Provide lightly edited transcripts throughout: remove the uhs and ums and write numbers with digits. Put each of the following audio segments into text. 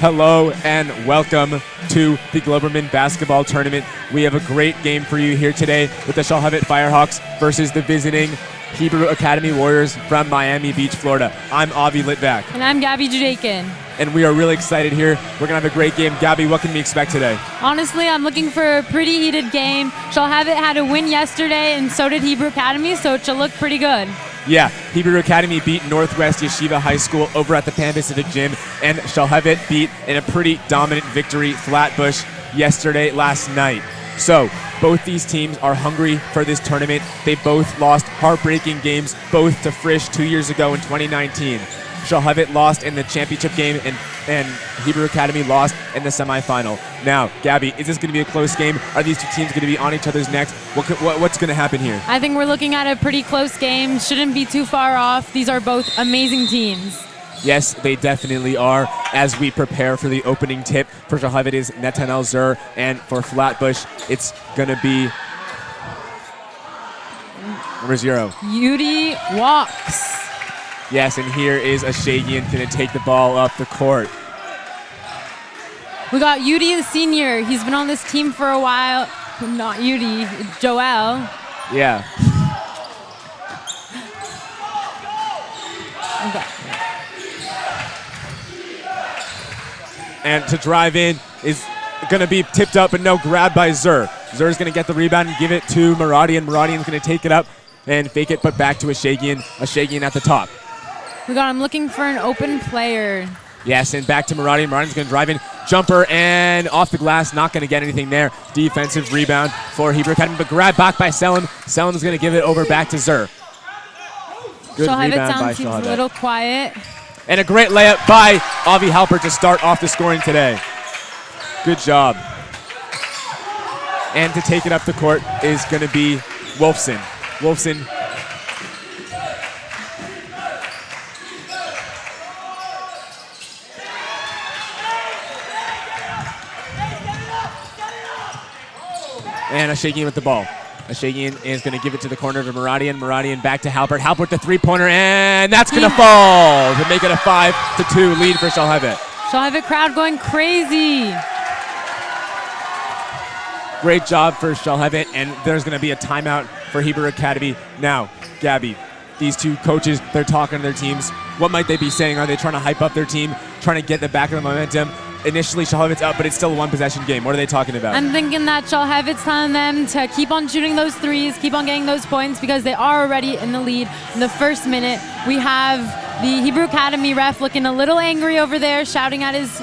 Hello and welcome to the Globerman Basketball Tournament. We have a great game for you here today with the Shalhevet Firehawks versus the visiting Hebrew Academy Warriors from Miami Beach, Florida. I'm Avi Litvak. And I'm Gabby Judakin. And we are really excited here. We're going to have a great game. Gabby, what can we expect today? Honestly, I'm looking for a pretty heated game. Shalhevet had a win yesterday, and so did Hebrew Academy, so it should look pretty good. Yeah, Hebrew Academy beat Northwest Yeshiva High School over at the Pan Pacific Gym, and Shalhevet beat in a pretty dominant victory Flatbush last night. So, both these teams are hungry for this tournament. They both lost heartbreaking games, both to Frisch 2 years ago in 2019. Shalhevet lost in the championship game, and Hebrew Academy lost in the semifinal. Now, Gabby, is this going to be a close game? Are these two teams going to be on each other's necks? What's going to happen here? I think we're looking at a pretty close game. Shouldn't be too far off. These are both amazing teams. Yes, they definitely are. As we prepare for the opening tip, for Shalhevet is Netanel Zur, and for Flatbush, it's going to be number 0. Yudi Walks. Yes, and here is Ashagian going to take the ball up the court. We got Yudi the senior. He's been on this team for a while. Not Yudi, Joel. Yeah. Okay. And to drive in is going to be tipped up, but no, grabbed by Zur. Zur's going to get the rebound and give it to Maradian. Maradian's going to take it up and fake it, but back to Ashagian. Ashagian at the top. I'm looking for an open player. Yes, and back to Maradian. Maradian's going to drive in. Jumper and off the glass. Not going to get anything there. Defensive rebound for Hebrew Academy, but grabbed back by Selim. Selim's going to give it over back to Zur. Good rebound by Shalhevet. A little quiet. And a great layup by Avi Halpert to start off the scoring today. Good job. And to take it up the court is going to be Wolfson. Wolfson. And Ashagian with the ball. Ashagian is going to give it to the corner to Maradian. Maradian back to Halpert. Halpert the three-pointer, and that's going to fall to make it a 5-2 lead for Shalhevet. Shalhevet crowd going crazy. Great job for Shalhevet, and there's going to be a timeout for Hebrew Academy. Now, Gabby, these two coaches, they're talking to their teams. What might they be saying? Are they trying to hype up their team, trying to get the back of the momentum? Initially, Shalhevet's up, but it's still a one-possession game. What are they talking about? I'm thinking that Shalhevet's telling them to keep on shooting those threes, keep on getting those points, because they are already in the lead in the first minute. We have the Hebrew Academy ref looking a little angry over there, shouting at his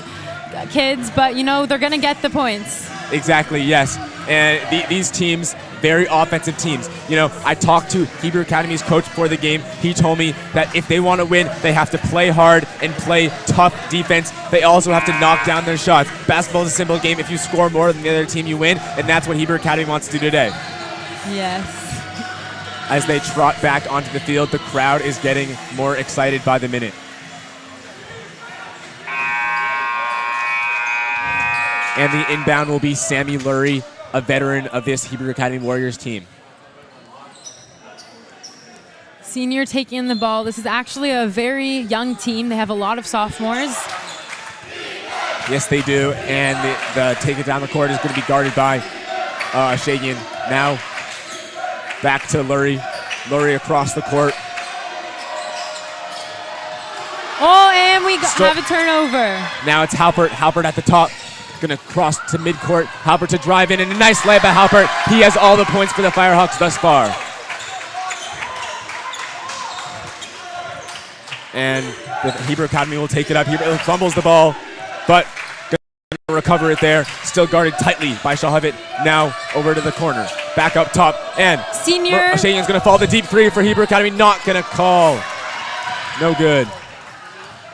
kids, but, they're going to get the points. Exactly, yes. And these teams, very offensive teams. I talked to Hebrew Academy's coach before the game. He told me that if they want to win, they have to play hard and play tough defense. They also have to knock down their shots. Basketball is a simple game. If you score more than the other team, you win, and that's what Hebrew Academy wants to do today. Yes. As they trot back onto the field, the crowd is getting more excited by the minute. And the inbound will be Sammy Lurie, a veteran of this Hebrew Academy Warriors team. Senior taking the ball. This is actually a very young team. They have a lot of sophomores. Yes, they do. And the take it down the court is going to be guarded by Ashagian. Now back to Lurie. Lurie across the court. Oh, and we have a turnover. Now it's Halpert. Halpert at the top. Going to cross to midcourt. Halpert to drive in, and a nice layup by Halpert. He has all the points for the Firehawks thus far. And the Hebrew Academy will take it up. He fumbles the ball, but going to recover it there. Still guarded tightly by Shalhevet. Now over to the corner. Back up top, and Senior Ashagian's going to fall the deep three for Hebrew Academy. Not going to call. No good.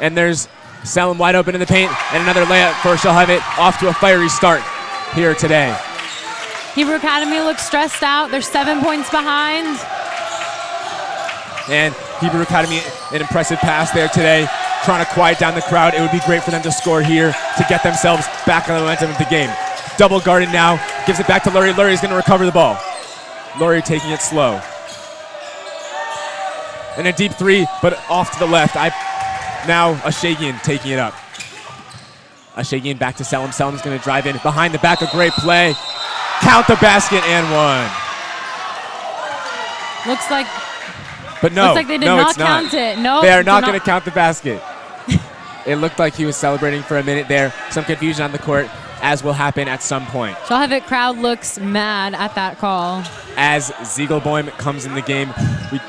And there's Selim wide open in the paint, and another layup for Shalhevet, off to a fiery start here today. Hebrew Academy looks stressed out. They're 7 points behind. And Hebrew Academy, an impressive pass there today, trying to quiet down the crowd. It would be great for them to score here to get themselves back on the momentum of the game. Double guarded now, gives it back to Lurie. Lurie's going to recover the ball. Lurie taking it slow. And a deep three, but off to the left. Now Ashagian taking it up. Ashagian back to Selim. Selim's going to drive in behind the back. A great play. Count the basket and one. Looks like But no, looks like they did no, not it's not. count it. No, They are not going to count the basket. It looked like he was celebrating for a minute there. Some confusion on the court, as will happen at some point. Shalhevet crowd looks mad at that call. As Ziegelboim comes in the game,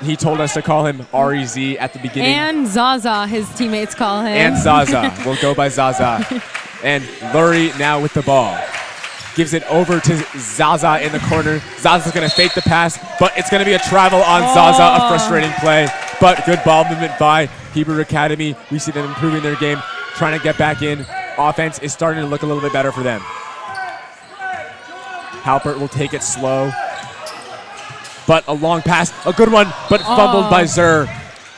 he told us to call him REZ at the beginning. And Zaza, his teammates call him. And Zaza. We'll go by Zaza. And Lurie now with the ball. Gives it over to Zaza in the corner. Zaza's going to fake the pass, but it's going to be a travel on Zaza, a frustrating play. But good ball movement by Hebrew Academy. We see them improving their game, trying to get back in. Offense is starting to look a little bit better for them. Halpert will take it slow. But a long pass, a good one, but fumbled by Zur.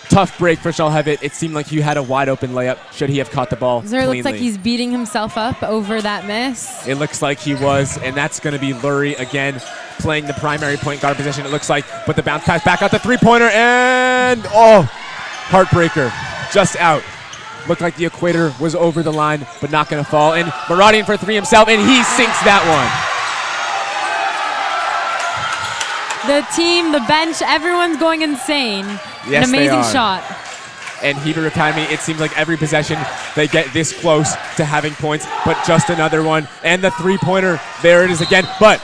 Tough break for Shalhevet. It seemed like he had a wide open layup. Should he have caught the ball Zur cleanly. looks like he's beating himself up over that miss. It looks like he was, and that's going to be Lurie again playing the primary point guard position, it looks like. But the bounce pass back out the three-pointer, and heartbreaker, just out. Looked like the equator was over the line, but not going to fall. And Maradian for three himself, and he sinks that one. The team, the bench, everyone's going insane. Yes, An amazing they are. shot. And Hebrew Academy, it seems like every possession they get this close to having points, but just another one. And the three-pointer, there it is again. But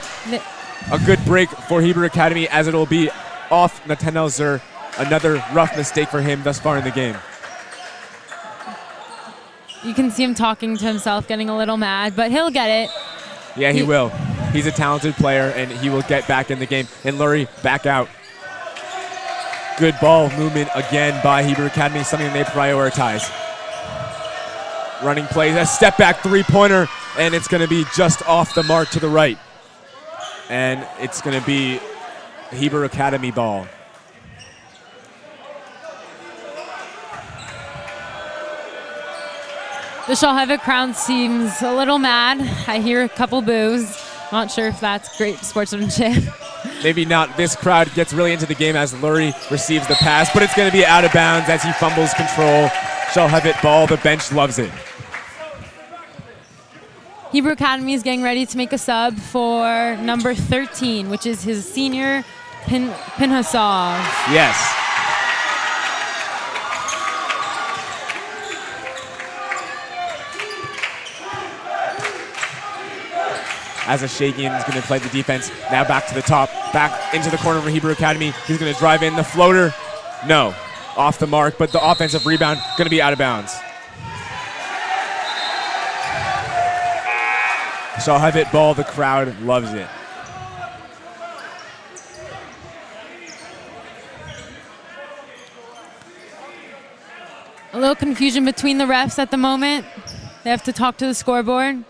a good break for Hebrew Academy, as it'll be off Nathaniel Zur. Another rough mistake for him thus far in the game. You can see him talking to himself, getting a little mad, but he'll get it. Yeah, he will. He's a talented player, and he will get back in the game. And Lurie back out. Good ball movement again by Hebrew Academy, something they prioritize. Running plays, a step back three-pointer, and it's going to be just off the mark to the right. And it's going to be Hebrew Academy ball. The Shalhevet crowd seems a little mad. I hear a couple boos. Not sure if that's great sportsmanship. Maybe not. This crowd gets really into the game as Lurie receives the pass, but it's going to be out of bounds as he fumbles control. Shalhevet ball. The bench loves it. Hebrew Academy is getting ready to make a sub for number 13, which is his senior, Pinhasov. Yes. As Ashagian is going to play the defense. Now back to the top, back into the corner for Hebrew Academy. He's going to drive in the floater. No, off the mark, but the offensive rebound going to be out of bounds. Shalhevet ball, the crowd loves it. A little confusion between the refs at the moment. They have to talk to the scoreboard.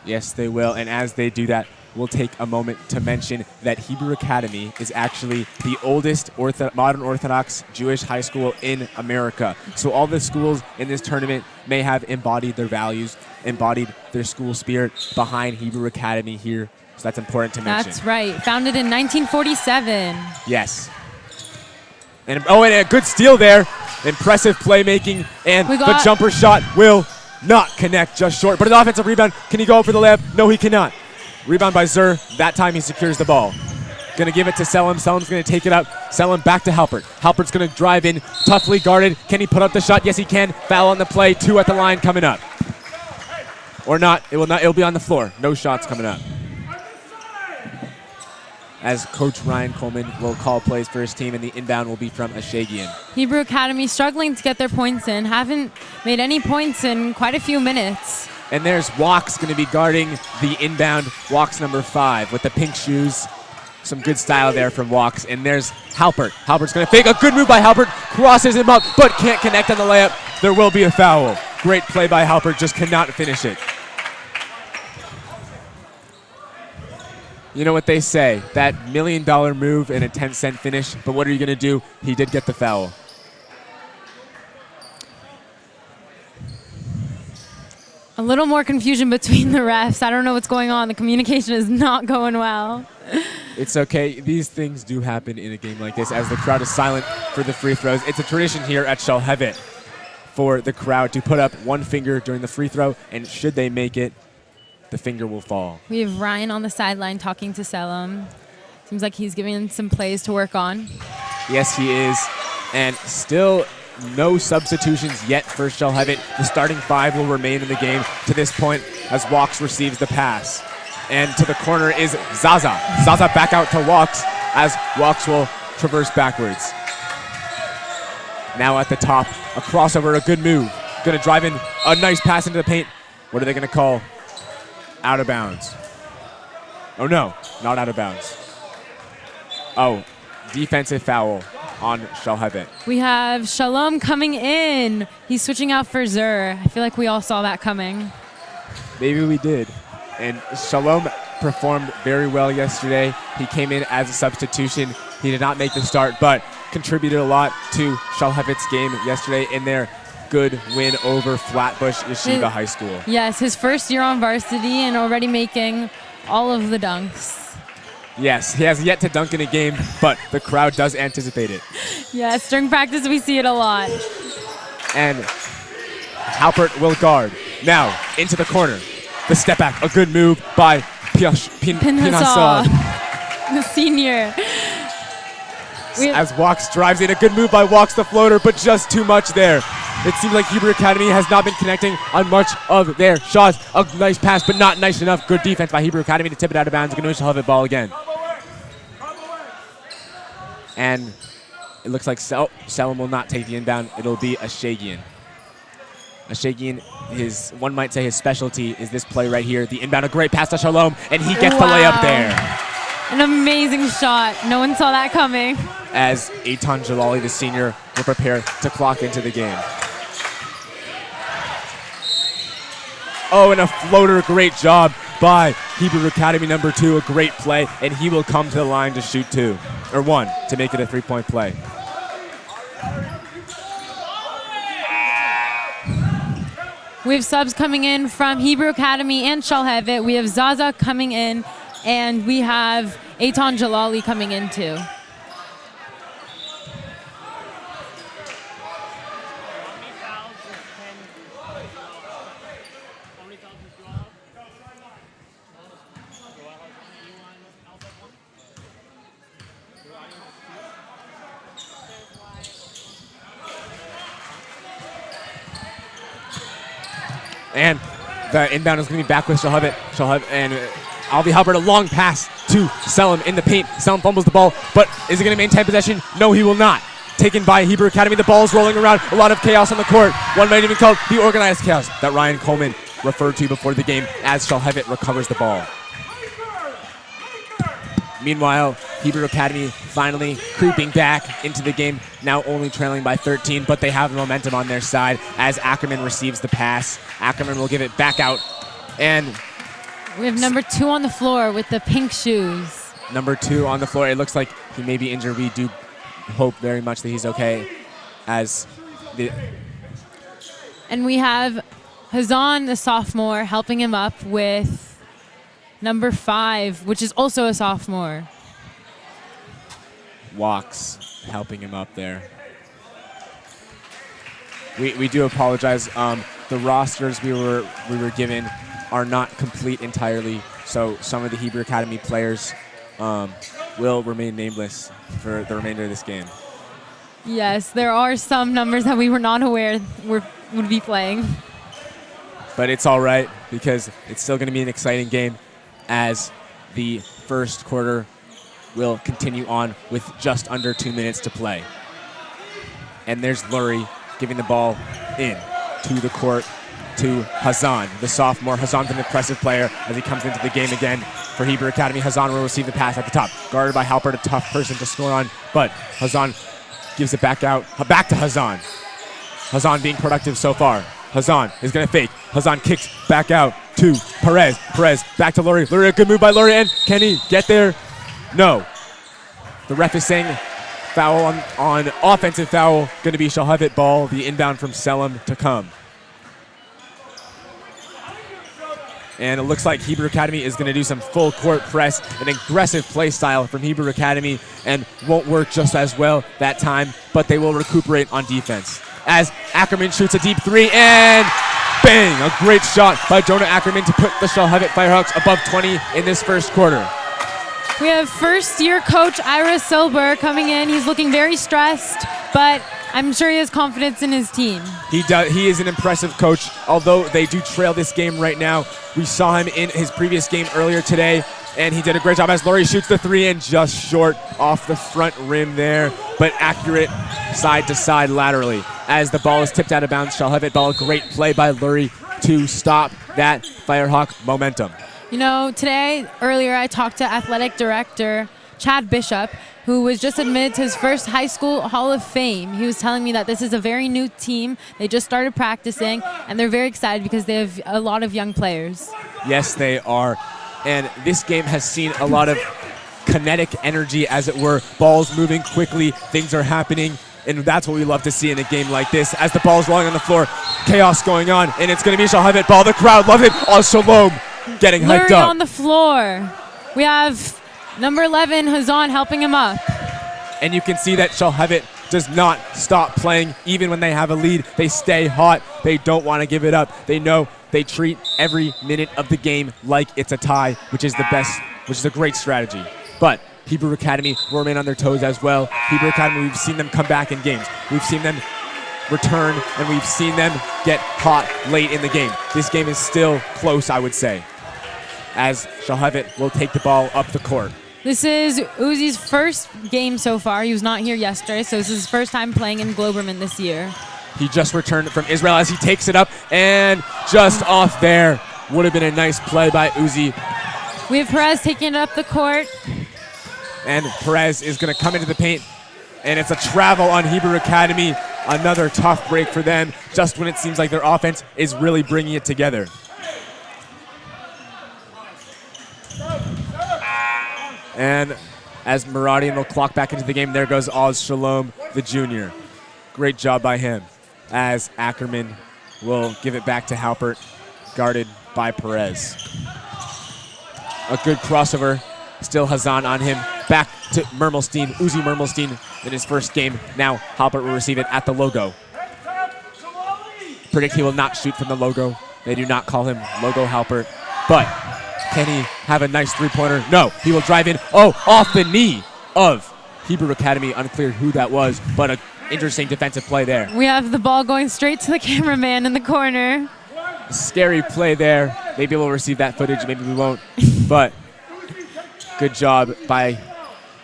Yes, they will. And as they do that, we'll take a moment to mention that Hebrew Academy is actually the oldest modern Orthodox Jewish high school in America. So all the schools in this tournament may have embodied their values, embodied their school spirit behind Hebrew Academy here. So that's important to mention. That's right. Founded in 1947. Yes. And a good steal there. Impressive playmaking. And the jumper shot will not connect, just short. But an offensive rebound. Can he go for the layup? No, he cannot. Rebound by Zur. That time he secures the ball. Going to give it to Selim. Selim's going to take it up. Selim back to Halpert. Halpert's going to drive in. Toughly guarded. Can he put up the shot? Yes, he can. Foul on the play. 2 at the line coming up. Or not. It will not. It'll be on the floor. No shots coming up. As Coach Ryan Coleman will call plays for his team, and the inbound will be from Ashagian. Hebrew Academy struggling to get their points in. Haven't made any points in quite a few minutes. And there's Walks going to be guarding the inbound. Walks number 5 with the pink shoes. Some good style there from Walks. And there's Halpert. Halpert's going to fake. A good move by Halpert. Crosses him up, but can't connect on the layup. There will be a foul. Great play by Halpert. Just cannot finish it. You know what they say, that $1 million move and a 10-cent finish, but what are you going to do? He did get the foul. A little more confusion between the refs. I don't know what's going on. The communication is not going well. It's okay. These things do happen in a game like this as the crowd is silent for the free throws. It's a tradition here at Shalhevet. for the crowd to put up one finger during the free throw, and should they make it, the finger will fall. We have Ryan on the sideline talking to Selim. Seems like he's giving him some plays to work on. Yes, he is. And still no substitutions yet for Shalhevet. The starting five will remain in the game to this point as Walks receives the pass. And to the corner is Zaza. Zaza back out to Walks as Walks will traverse backwards. Now at the top, a crossover, a good move. Gonna drive in a nice pass into the paint. What are they gonna call? Out of bounds. Oh no, not out of bounds. Oh, defensive foul on Shalhevet. We have Shalom coming in. He's switching out for Zur. I feel like we all saw that coming. Maybe we did. And Shalom performed very well yesterday. He came in as a substitution. He did not make the start, but contributed a lot to Shalhevet's game yesterday in their good win over Flatbush Yeshiva High School. Yes, his first year on varsity and already making all of the dunks. Yes, he has yet to dunk in a game, but the crowd does anticipate it. Yes, during practice we see it a lot. And Halpert will guard. Now, into the corner. The step back, a good move by Pinhasad, the senior. As Walks drives in, a good move by Walks the floater, but just too much there. It seems like Hebrew Academy has not been connecting on much of their shots. A nice pass, but not nice enough. Good defense by Hebrew Academy to tip it out of bounds. Going to Shalhevet ball again. And it looks like Selim will not take the inbound. It'll be a Shagian. A Shagian, one might say his specialty is this play right here. The inbound, a great pass to Shalom, and he gets the layup there. An amazing shot. No one saw that coming. As Eitan Jalali, the senior, will prepare to clock into the game. Oh, and a floater, great job by Hebrew Academy number 2, a great play, and he will come to the line to shoot 1 to make it a 3-point play. We have subs coming in from Hebrew Academy and Shalhevet. We have Zaza coming in, and we have Eitan Jalali coming in too. And the inbound is going to be back with Shalhevet. And Alvi Halpert, a long pass to Selim in the paint. Selim fumbles the ball, but is he going to maintain possession? No, he will not. Taken by Hebrew Academy. The ball is rolling around. A lot of chaos on the court. One might even call it the organized chaos that Ryan Coleman referred to before the game as Shalhevet recovers the ball. Meanwhile, Hebrew Academy finally creeping back into the game, now only trailing by 13, but they have the momentum on their side as Ackerman receives the pass. Ackerman will give it back out. And we have number 2 on the floor with the pink shoes. Number 2 on the floor. It looks like he may be injured. We do hope very much that he's okay. And we have Hazan, the sophomore, helping him up with number 5, which is also a sophomore. Walks helping him up there. We do apologize. The rosters we were given are not complete entirely, so some of the Hebrew Academy players will remain nameless for the remainder of this game. Yes, there are some numbers that we were not aware would be playing. But it's all right because it's still going to be an exciting game as the first quarter will continue on with just under 2 minutes to play. And there's Lurie giving the ball in to the court to Hazan, the sophomore. Hazan's an impressive player as he comes into the game again for Hebrew Academy. Hazan will receive the pass at the top. Guarded by Halpert, a tough person to score on, but Hazan gives it back out. Back to Hazan. Hazan being productive so far. Hazan is going to fake. Hazan kicks back out to Perez. Perez back to Lurie. Lurie, a good move by Lurie, and can he get there? No. The ref is saying foul on offensive foul. Going to be Shalhevet ball. The inbound from Selim to come. And it looks like Hebrew Academy is going to do some full court press, an aggressive play style from Hebrew Academy, and won't work just as well that time, but they will recuperate on defense. as Ackerman shoots a deep three, and bang! A great shot by Jonah Ackerman to put the Shalhevet Firehawks above 20 in this first quarter. We have first-year coach Ira Silber coming in. He's looking very stressed, but I'm sure he has confidence in his team. He does. He is an impressive coach, although they do trail this game right now. We saw him in his previous game earlier today, and he did a great job as Lurie shoots the three and just short off the front rim there, but accurate side to side laterally. As the ball is tipped out of bounds, Shalhevet ball, great play by Lurie to stop that Firehawk momentum. You know, earlier I talked to athletic director Chad Bishop, who was just admitted to his first high school Hall of Fame. He was telling me that this is a very new team. They just started practicing, and they're very excited because they have a lot of young players. Yes, they are. And this game has seen a lot of kinetic energy, as it were. Balls moving quickly, things are happening, and that's what we love to see in a game like this. As the ball is rolling on the floor, chaos going on, and it's going to be Shalhevet ball. The crowd loves it. Oh, Shalom getting hyped Lurie up. on the floor. We have number 11, Hazan, helping him up. And you can see that Shalhevet does not stop playing even when they have a lead. They stay hot. They don't want to give it up. They know they treat every minute of the game like it's a tie, which is the best, which is a great strategy. But Hebrew Academy will remain on their toes as well. Hebrew Academy, we've seen them come back in games. We've seen them return, and we've seen them get hot late in the game. This game is still close, I would say, as Shalhevet will take the ball up the court. This is Uzi's first game so far. He was not here yesterday, so this is his first time playing in Globerman this year. He just returned from Israel as he takes it up, and just off there would have been a nice play by Uzi. We have Perez taking it up the court. And Perez is going to come into the paint, and it's a travel on Hebrew Academy. Another tough break for them, just when it seems like their offense is really bringing it together. And as Muradian will clock back into the game, there goes Oz Shalom, the junior. Great job by him, as Ackerman will give it back to Halpert, guarded by Perez. A good crossover. Still Hazan on him. Back to Mermelstein, Uzi Mermelstein in his first game. Now Halpert will receive it at the logo. Predict he will not shoot from the logo. They do not call him Logo Halpert. But can he have a nice three-pointer? No, he will drive in. Oh, off the knee of Hebrew Academy. Unclear who that was, but an interesting defensive play there. We have the ball going straight to the cameraman in the corner. Scary play there. Maybe we'll receive that footage, maybe we won't. But good job by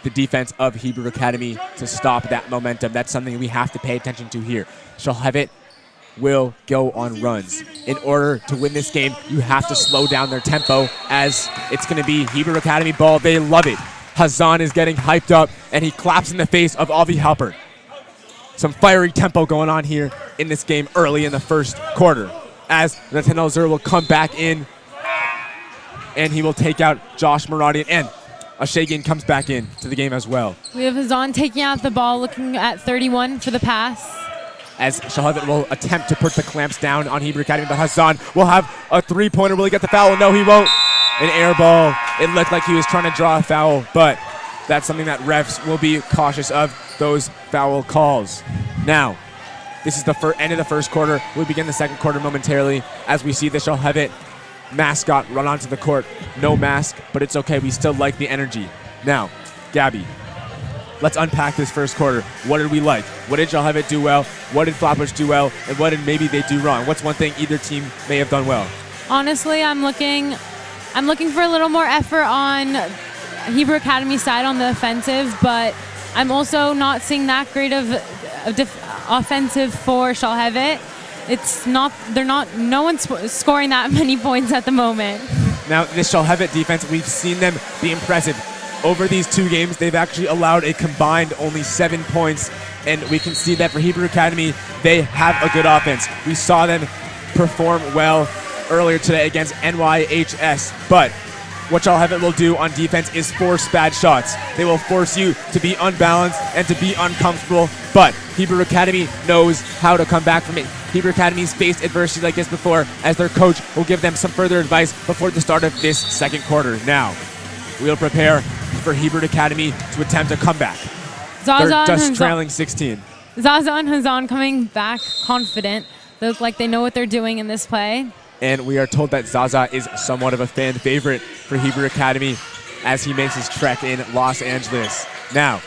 the defense of Hebrew Academy to stop that momentum. That's something we have to pay attention to here. Shalhevet will go on runs. In order to win this game, you have to slow down their tempo, as it's going to be Hebrew Academy ball. They love it. Hazan is getting hyped up, and he claps in the face of Avi Halpert. Some fiery tempo going on here in this game early in the first quarter, as Nathaniel Zur will come back in, and he will take out Josh Muradian, and Ashagian comes back in to the game as well. We have Hazan taking out the ball, looking at 31 for the pass. As Shalhevet will attempt to put the clamps down on Hebrew Academy, but Hazan will have a three-pointer. Will he get the foul? No, he won't. An air ball. It looked like he was trying to draw a foul, but that's something that refs will be cautious of, those foul calls. Now, this is the end of the first quarter. We begin the second quarter momentarily as we see the Shalhevet mascot run onto the court. No mask, but it's okay. We still like the energy. Now, Gabby, let's unpack this first quarter. What did we like? What did Shalhevet do well? What did Flatbush do well? And what did maybe they do wrong? What's one thing either team may have done well? Honestly, I'm looking for a little more effort on Hebrew Academy side on the offensive, but I'm also not seeing that great of offensive for Shalhevet. No one's scoring that many points at the moment. Now, this Shalhevet defense, we've seen them be impressive. Over these two games, they've actually allowed a combined only 7 points, and we can see that for Hebrew Academy, they have a good offense. We saw them perform well earlier today against NYHS, but what Shalhevet will do on defense is force bad shots. They will force you to be unbalanced and to be uncomfortable, but Hebrew Academy knows how to come back from it. Hebrew Academy's faced adversity like this before, as their coach will give them some further advice before the start of this second quarter. Now, we'll prepare for Hebrew Academy to attempt a comeback. Zaza They're just trailing 16. Zaza and Hazan coming back confident. They look like they know what they're doing in this play. And we are told that Zaza is somewhat of a fan favorite for Hebrew Academy as he makes his trek in Los Angeles. Now,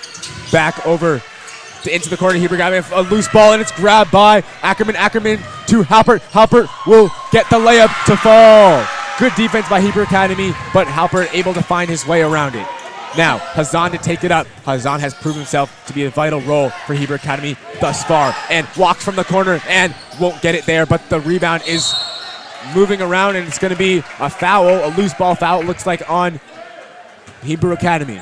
back over into the corner. Hebrew Academy, a loose ball, and it's grabbed by Ackerman. Ackerman to Halpert. Halpert will get the layup to fall. Good defense by Hebrew Academy, but Halpert able to find his way around it. Now, Hazan to take it up. Hazan has proven himself to be a vital role for Hebrew Academy thus far, and walks from the corner and won't get it there, but the rebound is moving around, and it's going to be a foul, a loose ball foul, it looks like, on Hebrew Academy.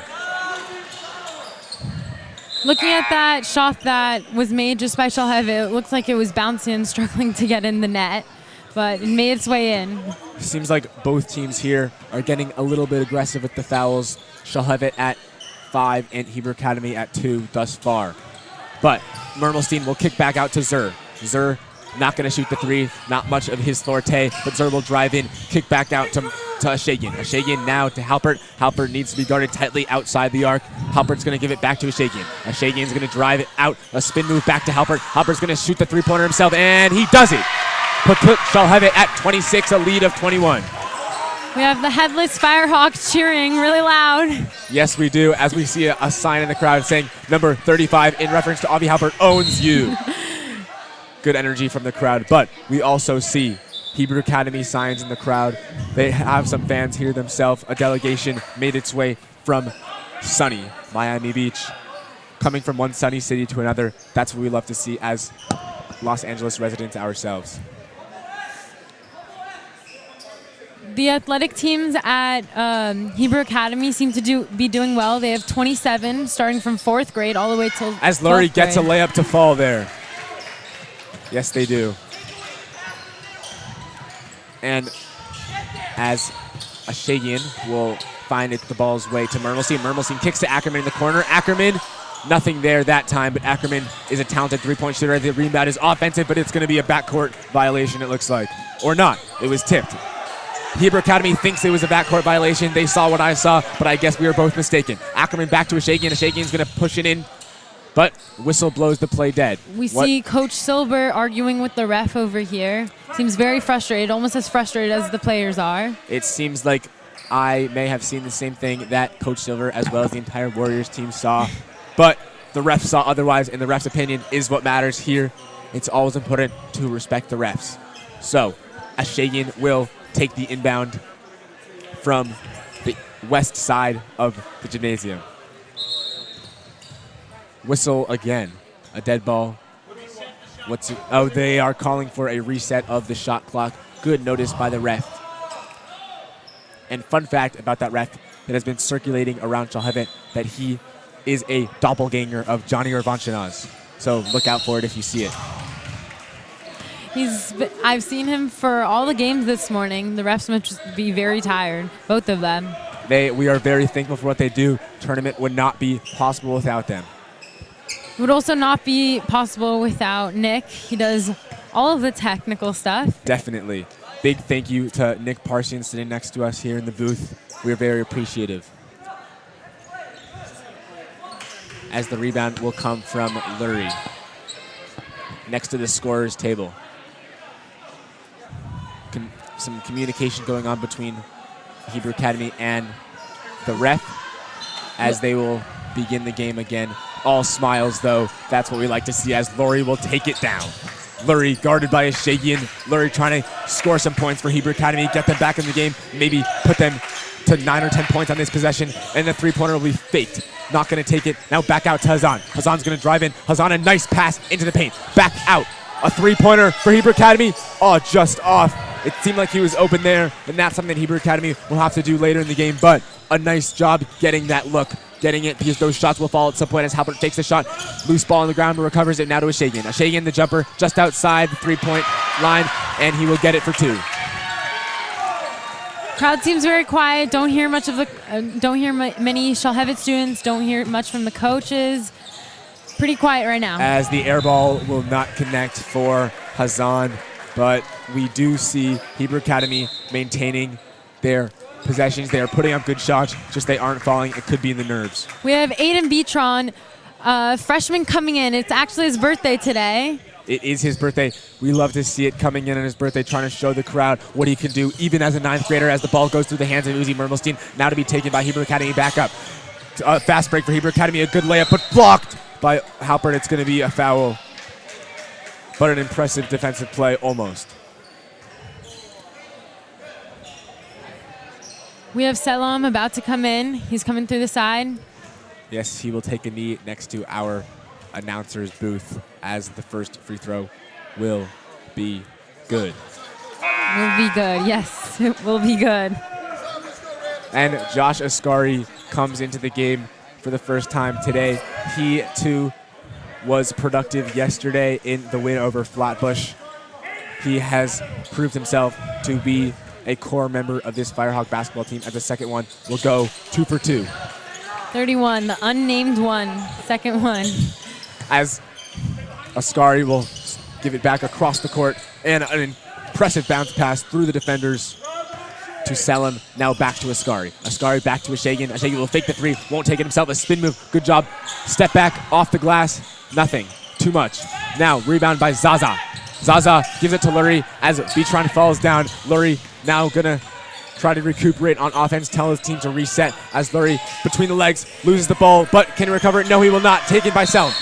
Looking at that shot that was made just by Shalhevet, it looks like it was bouncing and struggling to get in the net, but it made its way in. Seems like both teams here are getting a little bit aggressive with the fouls. Shalhevet at 5 and Hebrew Academy at 2 thus far. But Mermelstein will kick back out to Zur. Zur not going to shoot the 3, not much of his forte, but Zur will drive in, kick back out to Ashagian. Ashagian now to Halpert. Halpert needs to be guarded tightly outside the arc. Halpert's going to give it back to Ashagian. Ashagian's going to drive it out, a spin move back to Halpert. Halpert's going to shoot the 3-pointer himself, and he does it. Put Shalhevet at 26, a lead of 21. We have the headless Firehawks cheering really loud. Yes, we do, as we see a sign in the crowd saying number 35 in reference to Avi Halpert owns you. Good energy from the crowd, but we also see Hebrew Academy signs in the crowd. They have some fans here themselves. A delegation made its way from sunny Miami Beach, coming from one sunny city to another. That's what we love to see as Los Angeles residents ourselves. The athletic teams at Hebrew Academy seem to be doing well. They have 27, starting from 4th grade all the way till as Lurie gets a layup to fall there. Yes, they do. And as Ashagian will find the ball's way to Mermelstein. Mermelstein kicks to Ackerman in the corner. Ackerman, nothing there that time, but Ackerman is a talented 3-point shooter. The rebound is offensive, but it's going to be a backcourt violation, it looks like. Or not. It was tipped. Hebrew Academy thinks it was a backcourt violation. They saw what I saw, but I guess we were both mistaken. Ackerman back to Ashagian. Ashagian's going to push it in, but whistle blows the play dead. We see Coach Silber arguing with the ref over here. Seems very frustrated, almost as frustrated as the players are. It seems like I may have seen the same thing that Coach Silver as well as the entire Warriors team saw, but the ref saw otherwise, and the ref's opinion is what matters here. It's always important to respect the refs. So Ashagian will take the inbound from the west side of the gymnasium. Whistle again. A dead ball. They are calling for a reset of the shot clock. Good notice by the ref. And fun fact about that ref that has been circulating around Shalhevet, that he is a doppelganger of Johnny Urvanchanaz. So look out for it if you see it. I've seen him for all the games this morning. The refs must be very tired, both of them. We are very thankful for what they do. Tournament would not be possible without them. It would also not be possible without Nick. He does all of the technical stuff. Definitely. Big thank you to Nick Parsian sitting next to us here in the booth. We're very appreciative. As the rebound will come from Lurie, next to the scorer's table. Some communication going on between Hebrew Academy and the ref as they will begin the game again. All smiles, though. That's what we like to see as Lurie will take it down. Lurie guarded by Ashagian. Lurie trying to score some points for Hebrew Academy, get them back in the game, maybe put them to 9 or 10 points on this possession, and the 3-pointer will be faked. Not going to take it. Now back out to Hazan. Hazan's going to drive in. Hazan, a nice pass into the paint. Back out. A 3-pointer for Hebrew Academy. Oh, just off. It seemed like he was open there, and that's something that Hebrew Academy will have to do later in the game, but a nice job getting that look, getting it, because those shots will fall at some point as Halpert takes the shot. Loose ball on the ground, but recovers it now to Ashagian. Ashagian, the jumper, just outside the 3-point line, and he will get it for 2. Crowd seems very quiet. Don't hear much of the. Don't hear many Shalhevet students. Don't hear much from the coaches. Pretty quiet right now. As the air ball will not connect for Hazan, but we do see Hebrew Academy maintaining their possessions. They are putting up good shots, just they aren't falling. It could be in the nerves. We have Aiden Beatron freshman coming in. It's actually his birthday today. It is his birthday. We love to see it coming in on his birthday, trying to show the crowd what he can do, even as a 9th grader, as the ball goes through the hands of Uzi Mermelstein, now to be taken by Hebrew Academy back up. Fast break for Hebrew Academy, a good layup, but blocked by Halpert. It's going to be a foul, but an impressive defensive play almost. We have Selam about to come in. He's coming through the side. Yes, he will take a knee next to our announcer's booth as the first free throw will be good. Will be good, yes, it will be good. And Josh Ascari comes into the game for the first time today. He, too, was productive yesterday in the win over Flatbush. He has proved himself to be a core member of this Firehawk basketball team, as the second one will go 2 for 2. 31, the unnamed one, second one. As Ascari will give it back across the court, and an impressive bounce pass through the defenders to Selim, now back to Ascari. Ascari back to Ashagan. Ashagan will fake the three, won't take it himself. A spin move, good job. Step back, off the glass, nothing, too much. Now rebound by Zaza. Zaza gives it to Lurie as Beatron falls down. Lurie now gonna try to recuperate on offense, tell his team to reset as Lurie between the legs loses the ball, but can he recover it? No, he will not. Taken by Selim.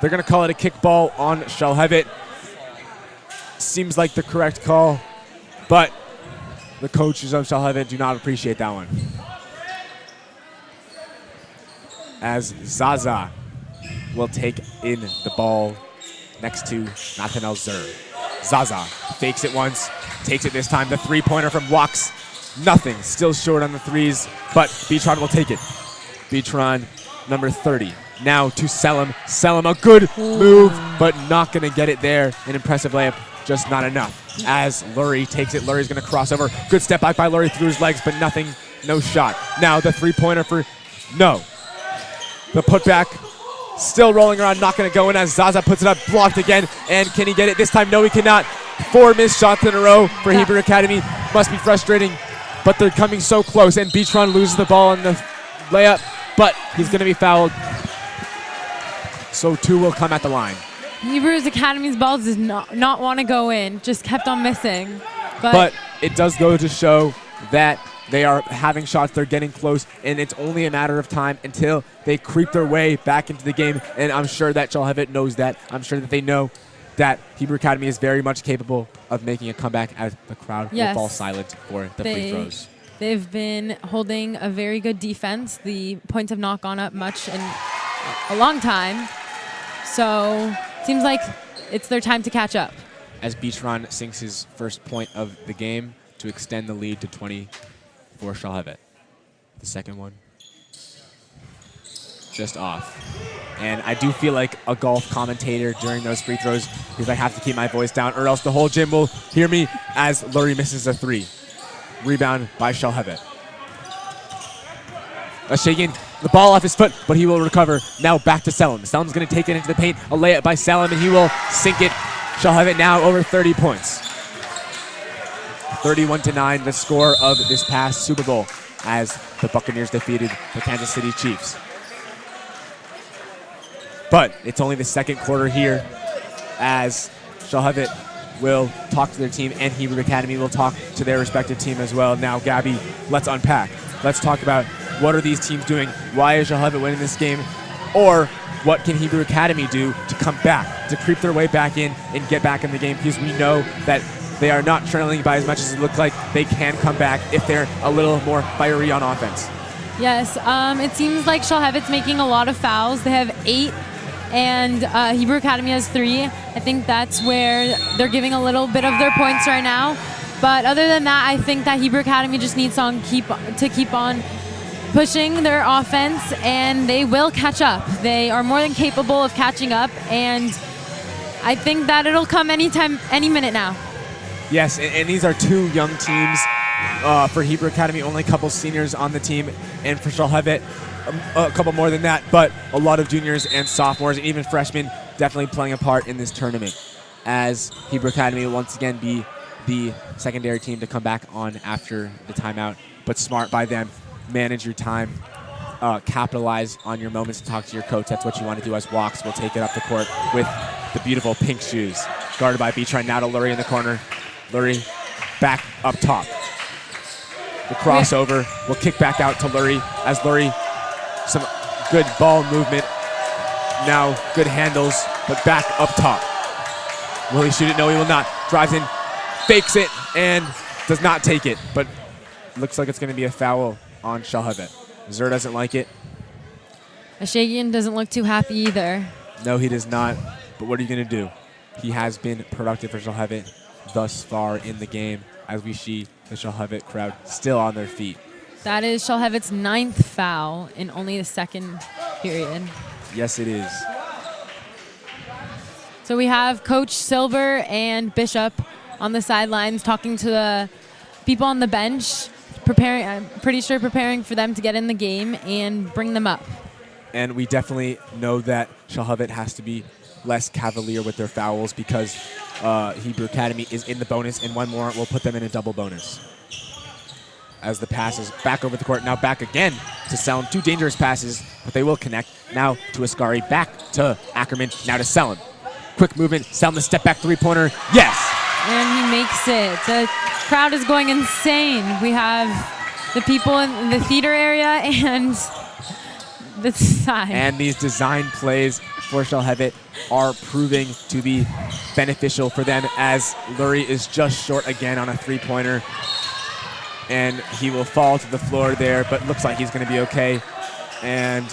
They're gonna call it a kick ball on Shalhevet. Seems like the correct call, but the coaches of Shalhevet do not appreciate that one. As Zaza will take in the ball next to Nathaniel Zur. Zaza fakes it once, takes it this time. The three-pointer from Wax, nothing. Still short on the threes, but Beatron will take it. Beatron, number 30. Now to Selim. Selim, a good move, but not going to get it there. An impressive layup, just not enough. As Lurie takes it, Lurie's going to cross over. Good step back by Lurie through his legs, but nothing, no shot. Now the three-pointer for, no. The putback, still rolling around, not going to go in as Zaza puts it up, blocked again. And can he get it? This time, no, he cannot. 4 missed shots in a row for Hebrew Academy. Must be frustrating, but they're coming so close. And Beatron loses the ball on the layup, but he's going to be fouled. So 2 will come at the line. Hebrew Academy's balls does not want to go in, just kept on missing. But it does go to show that they are having shots, they're getting close, and it's only a matter of time until they creep their way back into the game. And I'm sure that Shalhevet knows that. I'm sure that they know that Hebrew Academy is very much capable of making a comeback as the crowd will fall silent for the free throws. They've been holding a very good defense. The points have not gone up much in a long time. So seems like it's their time to catch up. As Beatron sinks his first point of the game to extend the lead to 20 for Shalhevet. The second one, just off. And I do feel like a golf commentator during those free throws because I have to keep my voice down or else the whole gym will hear me as Lurie misses a 3. Rebound by Shalhevet. Shaking the ball off his foot, but he will recover. Now back to Selim. Selim's going to take it into the paint. A layup by Selim, and he will sink it. Shalhevet now over 30 points. 31-9, the score of this past Super Bowl as the Buccaneers defeated the Kansas City Chiefs. But it's only the second quarter here as Shalhevet will talk to their team and Hebrew Academy will talk to their respective team as well. Now, Gabby, let's unpack. Let's talk about what are these teams doing? Why is Shalhevet winning this game? Or what can Hebrew Academy do to come back, to creep their way back in and get back in the game? Because we know that they are not trailing by as much as it looks like. They can come back if they're a little more fiery on offense. Yes, it seems like Shalhevet's making a lot of fouls. They have 8, and Hebrew Academy has 3. I think that's where they're giving a little bit of their points right now. But other than that, I think that Hebrew Academy just needs to keep on pushing their offense, and they will catch up. They are more than capable of catching up, and I think that it'll come anytime, any minute now. Yes, and these are 2 young teams. For Hebrew Academy, only a couple seniors on the team, and for Shalhevet, a couple more than that, but a lot of juniors and sophomores and even freshmen definitely playing a part in this tournament, as Hebrew Academy will once again be the secondary team to come back on after the timeout. But smart by them. Manage your time. capitalize on your moments to talk to your coach. That's what you want to do, as Walks will take it up the court with the beautiful pink shoes. Guarded by Beatron, now to Lurie in the corner. Lurie back up top. The crossover will kick back out to Lurie, as Lurie, some good ball movement. Now good handles, but back up top. Will he shoot it? No, he will not. Drives in, fakes it, and does not take it. But looks like it's going to be a foul on Shalhevet. Zur doesn't like it. Ashagian doesn't look too happy either. No, he does not. But what are you going to do? He has been productive for Shalhevet thus far in the game, as we see the Shalhevet crowd still on their feet. That is Shalhevet's 9th foul in only the second period. Yes, it is. So we have Coach Silver and Bishop on the sidelines talking to the people on the bench, preparing. I'm pretty sure preparing for them to get in the game and bring them up. And we definitely know that Shalhevet has to be less cavalier with their fouls, because Hebrew Academy is in the bonus, and one more will put them in a double bonus. As the pass is back over the court, now back again to Selim. 2 dangerous passes, but they will connect. Now to Ascari, back to Ackerman, now to Selim. Quick movement, Selim the step back 3-pointer, yes! And he makes it. The crowd is going insane. We have the people in the theater area and the side. And these design plays for Shalhevet are proving to be beneficial for them, as Lurie is just short again on a 3-pointer. And he will fall to the floor there, but looks like he's going to be okay. And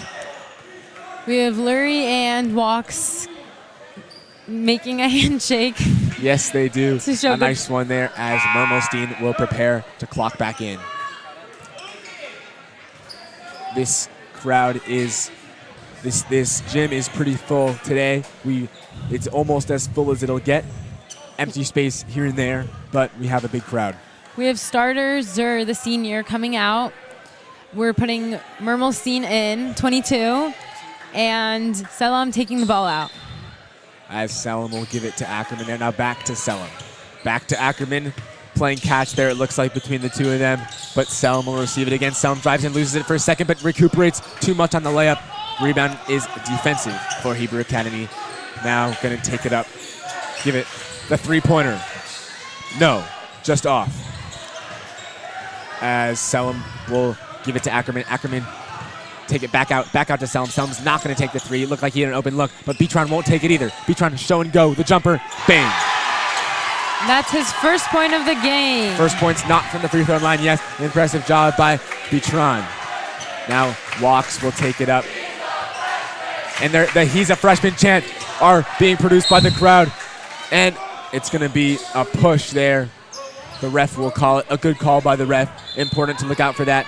we have Lurie and Walks making a handshake. Yes, they do. A nice one there, as Mermelstein will prepare to clock back in. This crowd is, this gym is pretty full today. It's almost as full as it'll get. Empty space here and there, but we have a big crowd. We have starter Zur, the senior, coming out. We're putting Mermelstein in, 22, and Selim taking the ball out. As Selim will give it to Ackerman there. Now back to Selim. Back to Ackerman, playing catch there, it looks like, between the two of them. But Selim will receive it again. Selim drives in, loses it for a second, but recuperates too much on the layup. Rebound is defensive for Hebrew Academy. Now going to take it up. Give it the 3-pointer. No, just off. As Selim will give it to Ackerman. Ackerman take it back out to Selim. Selim's not going to take the 3. It looked like he had an open look, but Beatron won't take it either. Beatron show and go. The jumper, bang. That's his first point of the game. First point's not from the free throw line. Yes, impressive job by Beatron. Now Walks will take it up. And the "he's a freshman" chant are being produced by the crowd. And it's going to be a push there. The ref will call it. A good call by the ref. Important to look out for that.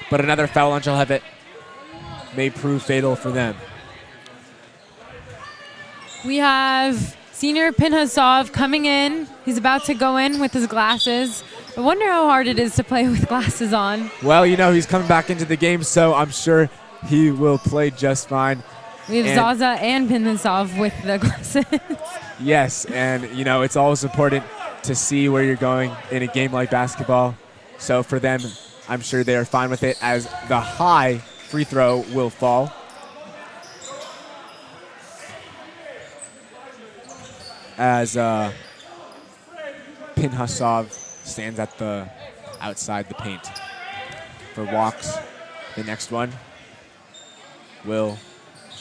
But another foul on Shalhevet may prove fatal for them. We have senior Pinhasov coming in. He's about to go in with his glasses. I wonder how hard it is to play with glasses on. Well, you know, he's coming back into the game, so I'm sure he will play just fine. We have Zaza and Pinhasov with the glasses. Yes, and, you know, it's always important to see where you're going in a game like basketball. So for them, I'm sure they're fine with it, as the high free throw will fall. As Pinhasov stands at the outside the paint. For Walks, the next one will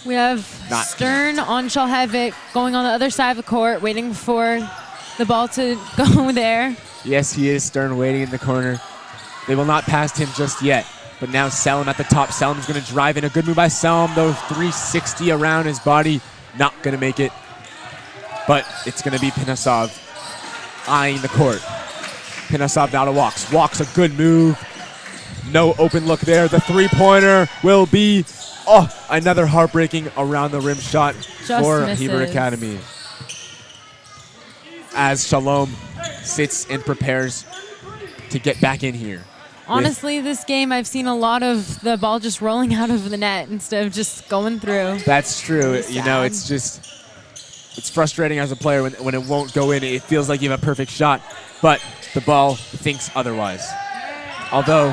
We have not Stern on Shalhevet going on the other side of the court, waiting for the ball to go there. Yes, he is. Stern waiting in the corner. They will not pass him just yet. But now Selim at the top. Selim's going to drive in. A good move by Selim, though. 360 around his body. Not going to make it. But it's going to be Pinhasov eyeing the court. Pinhasov now to Walks. Walks, a good move. No open look there. The 3-pointer will be another heartbreaking around the rim shot for Hebrew Academy. As Shalom sits and prepares to get back in here. Honestly, this game, I've seen a lot of the ball just rolling out of the net instead of just going through. That's true. You know, it's just, it's frustrating as a player when it won't go in. It feels like you have a perfect shot, but the ball thinks otherwise. Although,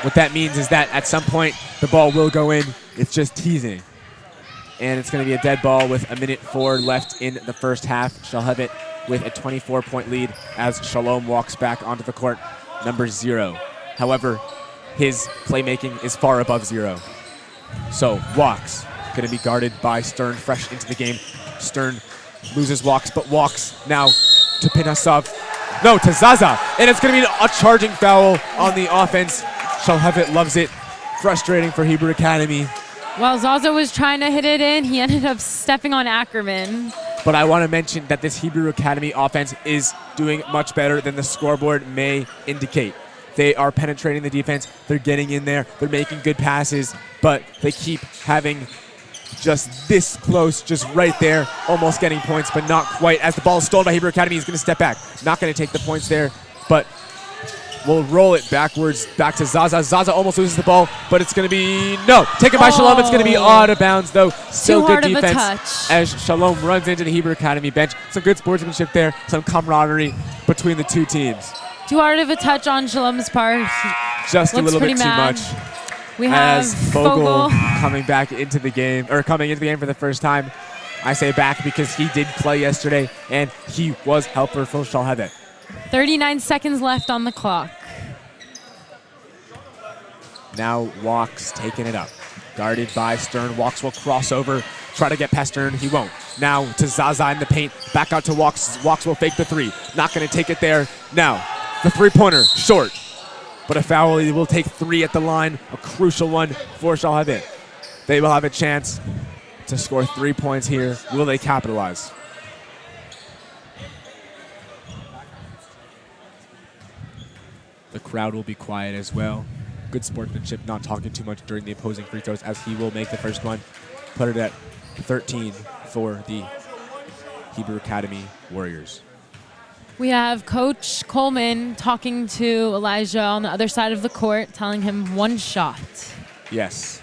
what that means is that at some point, The ball will go in. It's just teasing. And it's going to be a dead ball with 1:04 left in the first half. Shalhevet with a 24-point lead as Shalom walks back onto the court, number 0. However, his playmaking is far above 0. So walks, going to be guarded by Stern, fresh into the game. Stern loses walks, but walks now to Pinasov. No, to Zaza. And it's going to be a charging foul on the offense. Shalhevet loves it. Frustrating for Hebrew Academy. While Zaza was trying to hit it in, he ended up stepping on Ackerman. But I want to mention that this Hebrew Academy offense is doing much better than the scoreboard may indicate. They are penetrating the defense. They're getting in there. They're making good passes, but they keep having just this close, just right there, almost getting points, but not quite. As the ball is stolen by Hebrew Academy, he's going to step back. Not going to take the points there, but we'll roll it backwards, back to Zaza. Zaza almost loses the ball, but it's going to be, no, taken by Shalom. It's going to be out of bounds, though. Still good defense as Shalom runs into the Hebrew Academy bench. Some good sportsmanship there, some camaraderie between the two teams. Too hard of a touch on Shalom's part. Just a little bit too much. We have as Fogel coming back into the game, or coming into the game for the first time. I say back because he did play yesterday, and he was helpful for Shalhevet. 39 seconds left on the clock. Now Walks taking it up. Guarded by Stern. Walks will cross over, try to get past Stern. He won't. Now to Zaza in the paint. Back out to Walks. Walks will fake the 3. Not going to take it there. Now, the 3-pointer, short. But a foul, he will take 3 at the line. A crucial one for Shalhevet. They will have a chance to score 3 points here. Will they capitalize? The crowd will be quiet as well. Good sportsmanship, not talking too much during the opposing free throws, as he will make the first one. Put it at 13 for the Hebrew Academy Warriors. We have Coach Coleman talking to Elijah on the other side of the court, telling him 1 shot. Yes,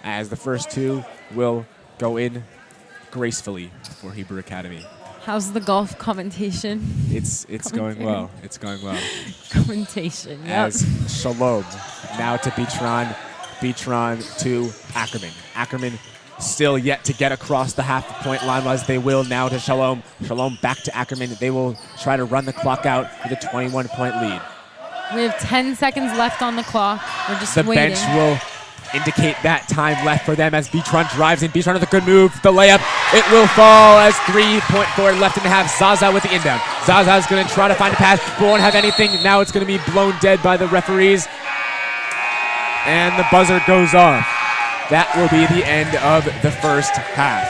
as the first 2 will go in gracefully for Hebrew Academy. How's the golf commentation? It's going well. It's going well. Commentation, yep. As Shalom now to Bitron. Bitron to Ackerman. Ackerman still yet to get across the half-point line, as they will now to Shalom. Shalom back to Ackerman. They will try to run the clock out with a 21-point lead. We have 10 seconds left on the clock. We're just waiting. The bench will indicate that time left for them as Bitron drives in. Bitron with a good move. The layup, it will fall as 3.4 left in the half. Zaza with the inbound. Zaza is going to try to find a pass, but won't have anything. Now it's going to be blown dead by the referees. And the buzzer goes off. That will be the end of the first half.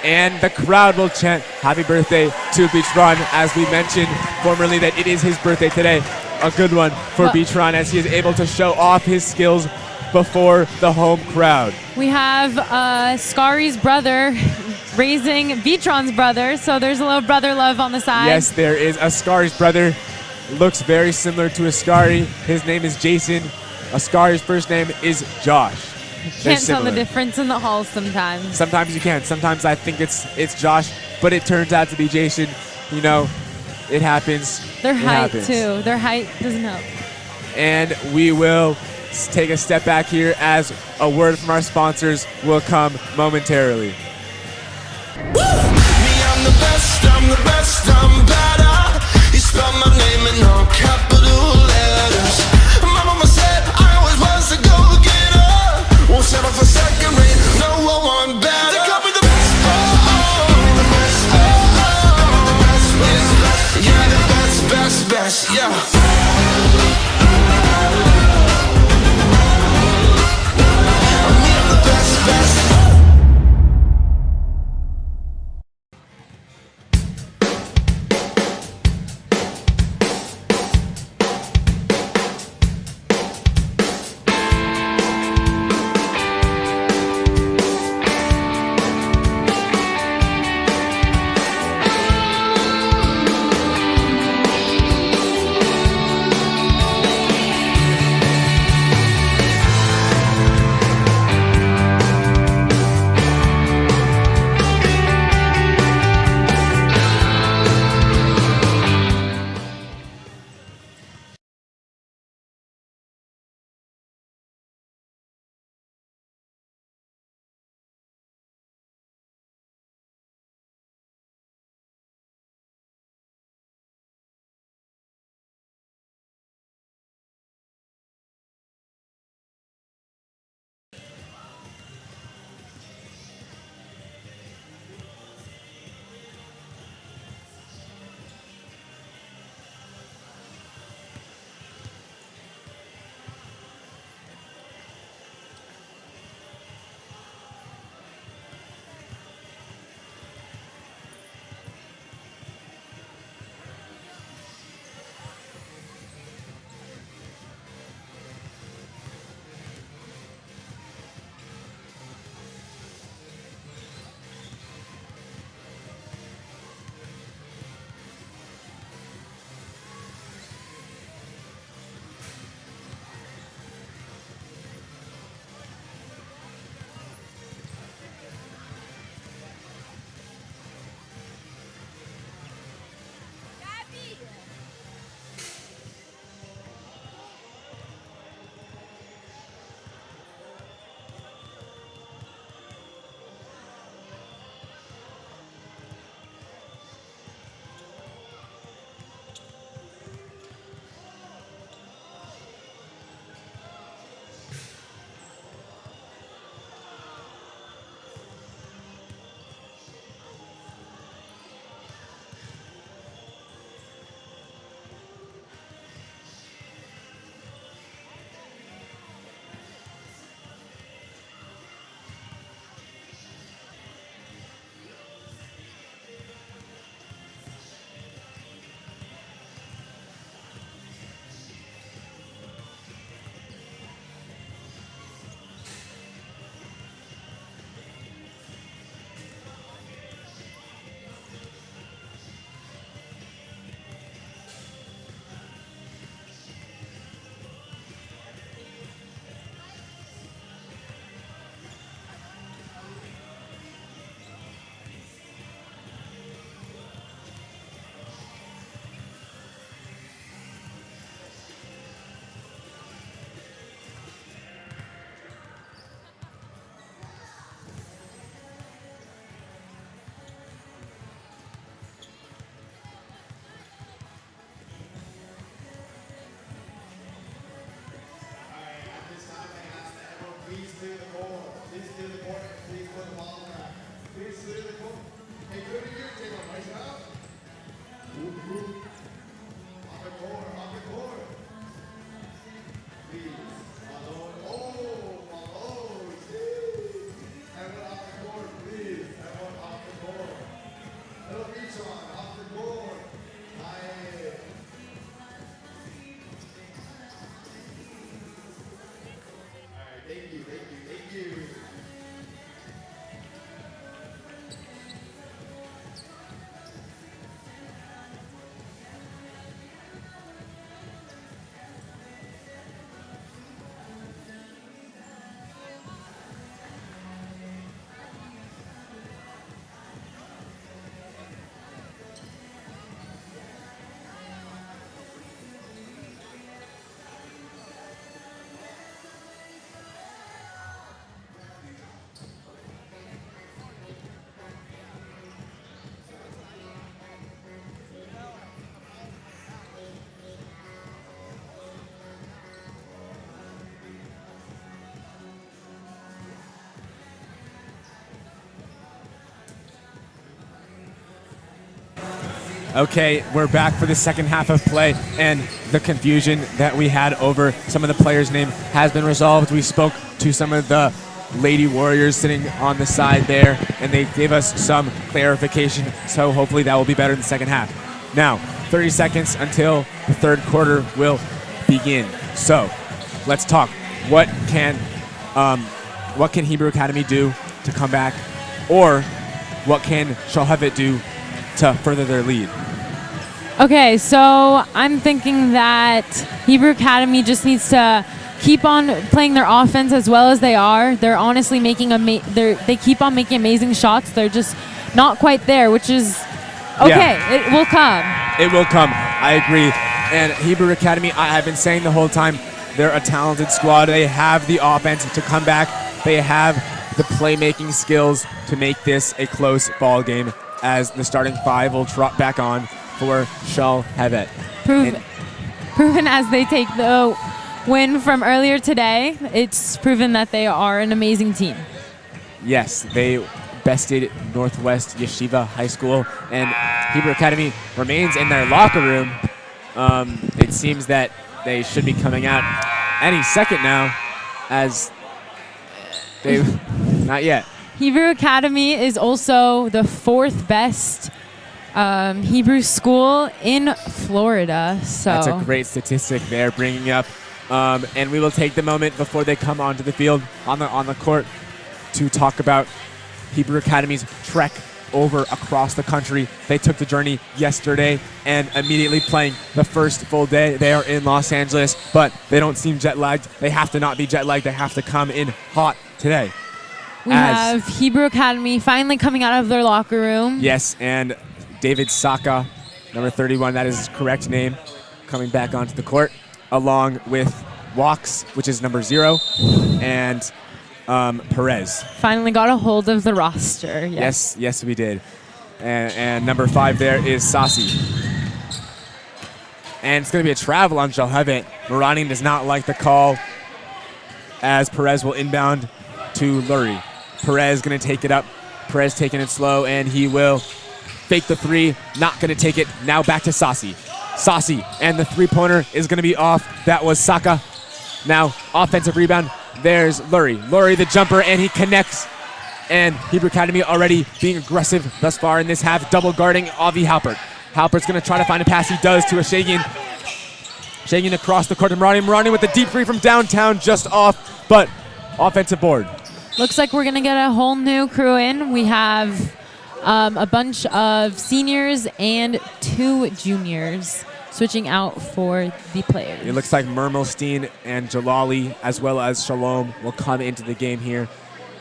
And the crowd will chant happy birthday to Bitron, as we mentioned formerly that it is his birthday today. A good one for Bitron, as he is able to show off his skills before the home crowd. We have Skari's brother raising Bitron's brother, so there's a little brother love on the side. Yes, there is. Askari's brother looks very similar to Askari. His name is Jason. Askari's first name is Josh. Can't tell the difference in the halls sometimes. Sometimes you can. Sometimes I think it's Josh, but it turns out to be Jason. You know, it happens. Their height, too. Their height doesn't help. And we will take a step back here as a word from our sponsors will come momentarily. Me, I'm the best, I'm better. You spell my name in all capital letters. My mama said I always was a go-getter. Won't settle for second rate, no, I want better. They call me the best, the best, the best, yeah, the best, yeah. Okay, we're back for the second half of play, and the confusion that we had over some of the players' name has been resolved. We spoke to some of the Lady Warriors sitting on the side there, and they gave us some clarification, so hopefully that will be better in the second half. Now, 30 seconds until the third quarter will begin. So, let's talk. What can Hebrew Academy do to come back, or what can Shalhevet do to further their lead? Okay, so I'm thinking that Hebrew Academy just needs to keep on playing their offense as well as they are. They're honestly making they keep on making amazing shots. They're just not quite there, which is okay. Yeah. It will come. It will come. I agree. And Hebrew Academy, I've been saying the whole time, they're a talented squad. They have the offense to come back. They have the playmaking skills to make this a close ball game, as the starting five will trot back on for Shalhevet. Proven as they take the win from earlier today, it's proven that they are an amazing team. Yes, they bested Northwest Yeshiva High School, and Hebrew Academy remains in their locker room. It seems that they should be coming out any second now, as they not yet. Hebrew Academy is also the fourth best Hebrew school in Florida. So that's a great statistic they're bringing up. And we will take the moment before they come onto the field, on the court, to talk about Hebrew Academy's trek over across the country. They took the journey yesterday and immediately playing the first full day. They are in Los Angeles, but they don't seem jet lagged. They have to not be jet lagged. They have to come in hot today. We have Hebrew Academy finally coming out of their locker room. Yes, and David Saka, number 31, that is his correct name, coming back onto the court, along with Walks, which is number 0, and Perez. Finally got a hold of the roster. Yes, we did. And number 5 there is Sasi. And it's going to be a travel on Shalhevet. Marani does not like the call, as Perez will inbound to Lurie. Perez going to take it up. Perez taking it slow, and he will fake the three. Not going to take it. Now back to Sasi. Sasi, and the three-pointer is going to be off. That was Saka. Now offensive rebound. There's Lurie. Lurie the jumper, and he connects. And Hebrew Academy already being aggressive thus far in this half, double guarding Avi Halpert. Halpert's going to try to find a pass. He does to a Shagan. Shagan across the court to Marani. Marani with the deep three from downtown, just off, but offensive board. Looks like we're going to get a whole new crew in. We have a bunch of seniors and 2 juniors switching out for the players. It looks like Mermelstein and Jalali, as well as Shalom, will come into the game here.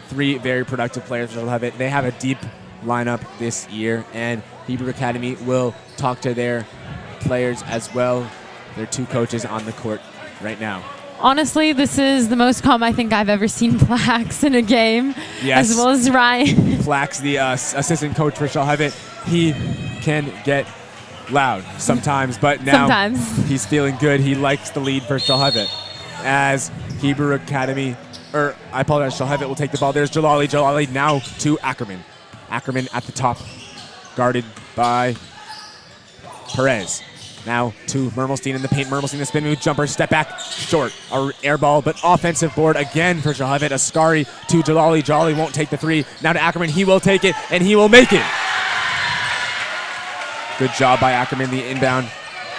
3 very productive players will have it. They have a deep lineup this year, and Hebrew Academy will talk to their players as well. Their 2 coaches on the court right now. Honestly, this is the most calm I think I've ever seen Plax in a game, yes. As well as Ryan. Plax, the assistant coach for Shalhevet, he can get loud sometimes, but now he's feeling good. He likes the lead for Shalhevet. As Hebrew Academy, Shalhevet will take the ball. There's Jalali. Jalali now to Ackerman. Ackerman at the top, guarded by Perez. Now to Mermelstein in the paint. Mermelstein, the spin move, jumper, step back, short. Air ball, but offensive board again for Shalhevet. Ascari to Jalali. Jalali won't take the three. Now to Ackerman. He will take it, and he will make it. Good job by Ackerman. The inbound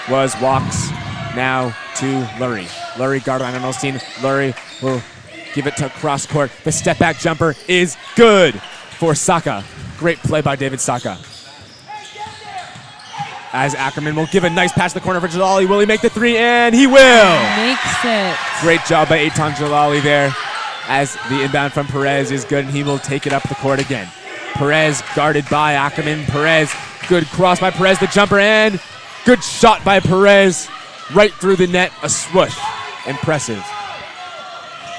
was Walks. Now to Lurie. Lurie guarded by Mermelstein. Lurie will give it to cross court. The step back jumper is good for Saka. Great play by David Saka. As Ackerman will give a nice pass to the corner for Jalali. Will he make the three? And he will! Makes it. Great job by Eitan Jalali there, as the inbound from Perez is good, and he will take it up the court again. Perez guarded by Ackerman. Perez, good cross by Perez, the jumper, and good shot by Perez. Right through the net, a swoosh. Impressive.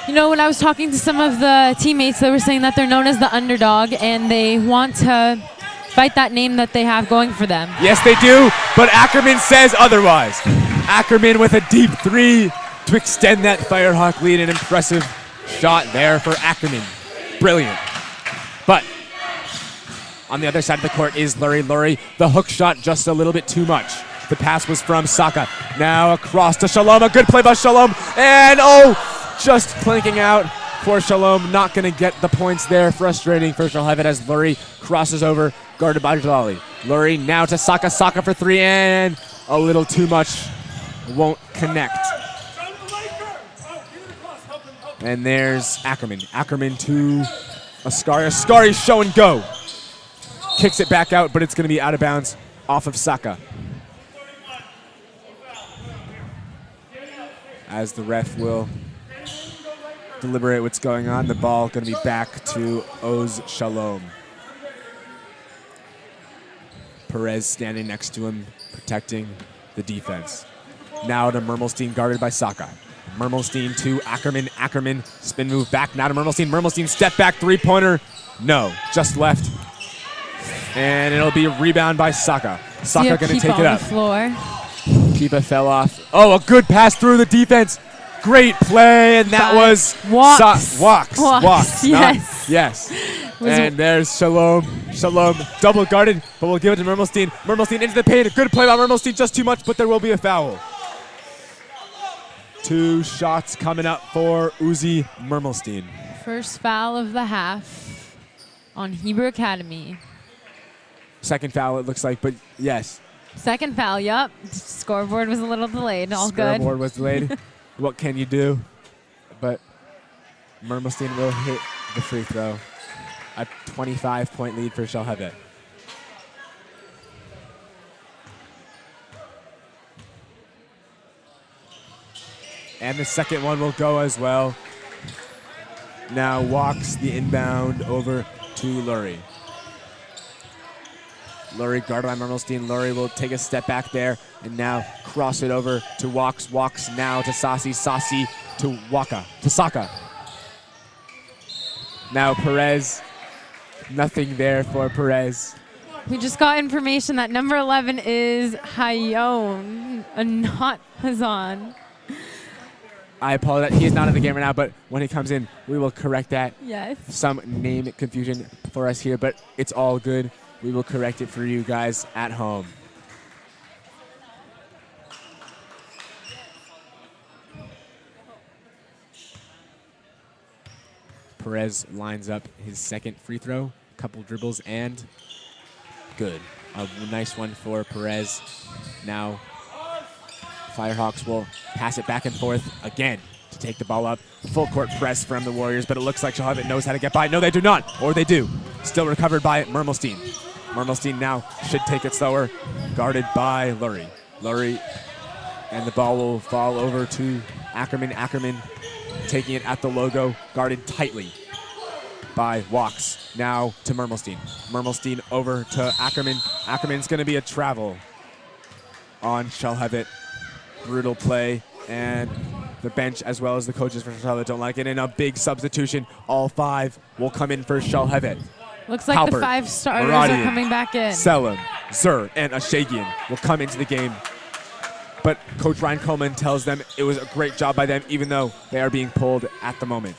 You know, when I was talking to some of the teammates, they were saying that they're known as the underdog, and they want to fight that name that they have going for them. Yes, they do, but Ackerman says otherwise. Ackerman with a deep three to extend that Firehawk lead. An impressive shot there for Ackerman. Brilliant. But on the other side of the court is Lurie. Lurie, the hook shot just a little bit too much. The pass was from Saka. Now across to Shalom. A good play by Shalom. And just clinking out for Shalom. Not going to get the points there. Frustrating for Shalhevet as Lurie crosses over, guarded by Jalali. Lurie now to Saka. Saka for three, and a little too much. Won't connect. And there's Ackerman. Ackerman to Ascari. Ascari show and go. Kicks it back out, but it's going to be out of bounds off of Saka. As the ref will deliberate what's going on, the ball going to be back to Oz Shalom. Perez standing next to him, protecting the defense. Now to Mermelstein, guarded by Saka. Mermelstein to Ackerman. Ackerman, spin move back, now to Mermelstein. Mermelstein, step back, three-pointer. No, just left. And it'll be a rebound by Saka. Saka going to take it up. The floor. Keepa fell off. Oh, a good pass through the defense. Great play, and that was Walks. Walks. Yes. Yes. And there's Shalom. Shalom double guarded, but we'll give it to Mermelstein. Mermelstein into the paint. A good play by Mermelstein, just too much, but there will be a foul. 2 shots coming up for Uzi Mermelstein. First foul of the half on Hebrew Academy. Second foul, it looks like, but yes. Second foul, yup. Scoreboard was a little delayed. All good. Scoreboard was delayed. What can you do? But Mermelstein will hit the free throw. A 25-point lead for Shalhevet. And the second one will go as well. Now walks the inbound over to Lurie. Lurie guarded by Mermelstein. Lurie will take a step back there and now cross it over to Walks. Walks now to Sasi. Sasi to Saka. Now Perez. Nothing there for Perez. We just got information that number 11 is Hayon, not Hazan. I apologize. He is not in the game right now, but when he comes in, we will correct that. Yes. Some name confusion for us here, but it's all good. We will correct it for you guys at home. Perez lines up his second free throw, couple dribbles, and good. A nice one for Perez. Now Firehawks will pass it back and forth again to take the ball up. Full court press from the Warriors, but it looks like Shalhevet knows how to get by. No, they do not, or they do. Still recovered by Mermelstein. Mermelstein now should take it slower, guarded by Lurie. Lurie, and the ball will fall over to Ackerman. Ackerman taking it at the logo, guarded tightly by Walks. Now to Mermelstein. Mermelstein over to Ackerman. Ackerman's going to be a travel on Shalhevet. Brutal play, and the bench as well as the coaches for Shalhevet don't like it. And a big substitution. All 5 will come in for Shalhevet. Looks like Halpert, the 5 starters Muradian, are coming back in. Selim, Zur, and Ashagian will come into the game. But Coach Ryan Coleman tells them it was a great job by them, even though they are being pulled at the moment.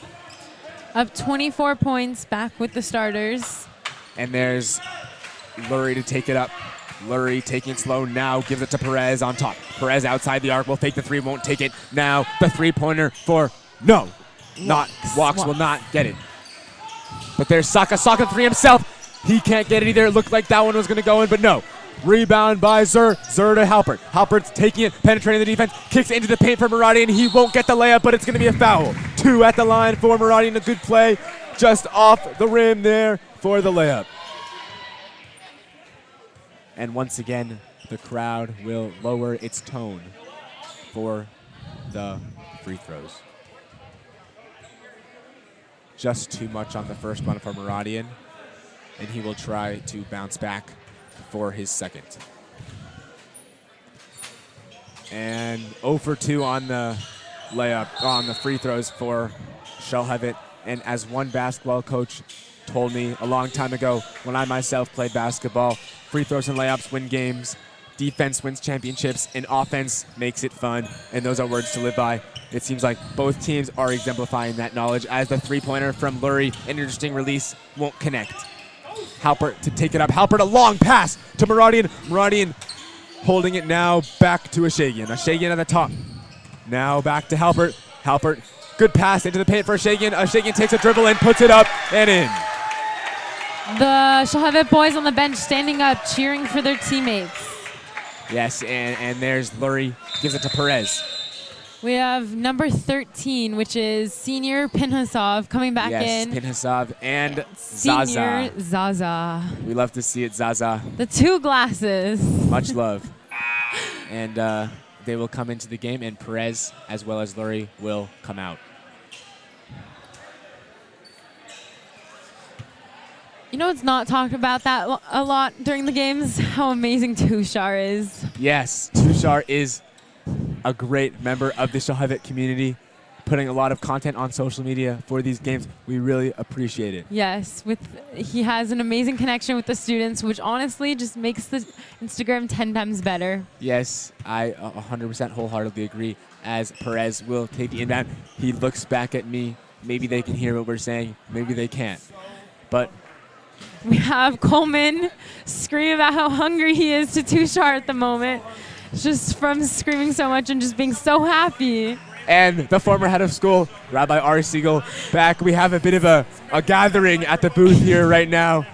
Up 24 points back with the starters. And there's Lurie to take it up. Lurie taking it slow now, gives it to Perez on top. Perez outside the arc will take the three, won't take it. Now the three-pointer for no. Walks will not get it. But there's Saka. Saka three himself. He can't get it either. It looked like that one was going to go in, but no. Rebound by Zur. Zur to Halpert. Halpert's taking it, penetrating the defense, kicks into the paint for Maradian. He won't get the layup, but it's going to be a foul. 2 at the line for Maradian. A good play just off the rim there for the layup. And once again, the crowd will lower its tone for the free throws. Just too much on the first one for Maradian, and he will try to bounce back for his second. And 0 for 2 on the layup, on the free throws for Shalhevet. And as one basketball coach told me a long time ago when I myself played basketball, free throws and layups win games, defense wins championships, and offense makes it fun. And those are words to live by. It seems like both teams are exemplifying that knowledge as the three-pointer from Lurie, an interesting release, won't connect. Halpert to take it up. Halpert, a long pass to Maradian. Maradian holding it now back to Ashagian. Ashagian at the top. Now back to Halpert. Halpert, good pass into the paint for Ashagian. Ashagian takes a dribble and puts it up and in. The Shalhevet boys on the bench standing up, cheering for their teammates. Yes, and there's Lurie. Gives it to Perez. We have number 13, which is senior Pinhasov coming back in. Yes, Pinhasov and Zaza. Senior Zaza. We love to see it, Zaza. The 2 glasses. Much love. And they will come into the game, and Perez, as well as Lurie, will come out. You know what's not talked about that a lot during the games? How amazing Tushar is. Yes, Tushar is a great member of the Shalhevet community, putting a lot of content on social media for these games. We really appreciate it. Yes, he has an amazing connection with the students, which honestly just makes the Instagram 10 times better. Yes, I 100% wholeheartedly agree. As Perez will take the inbound, he looks back at me. Maybe they can hear what we're saying. Maybe they can't. But we have Coleman screaming about how hungry he is to Tushar at the moment, just from screaming so much and just being so happy. And the former head of school, Rabbi Ari Siegel, back. We have a bit of a gathering at the booth here right now.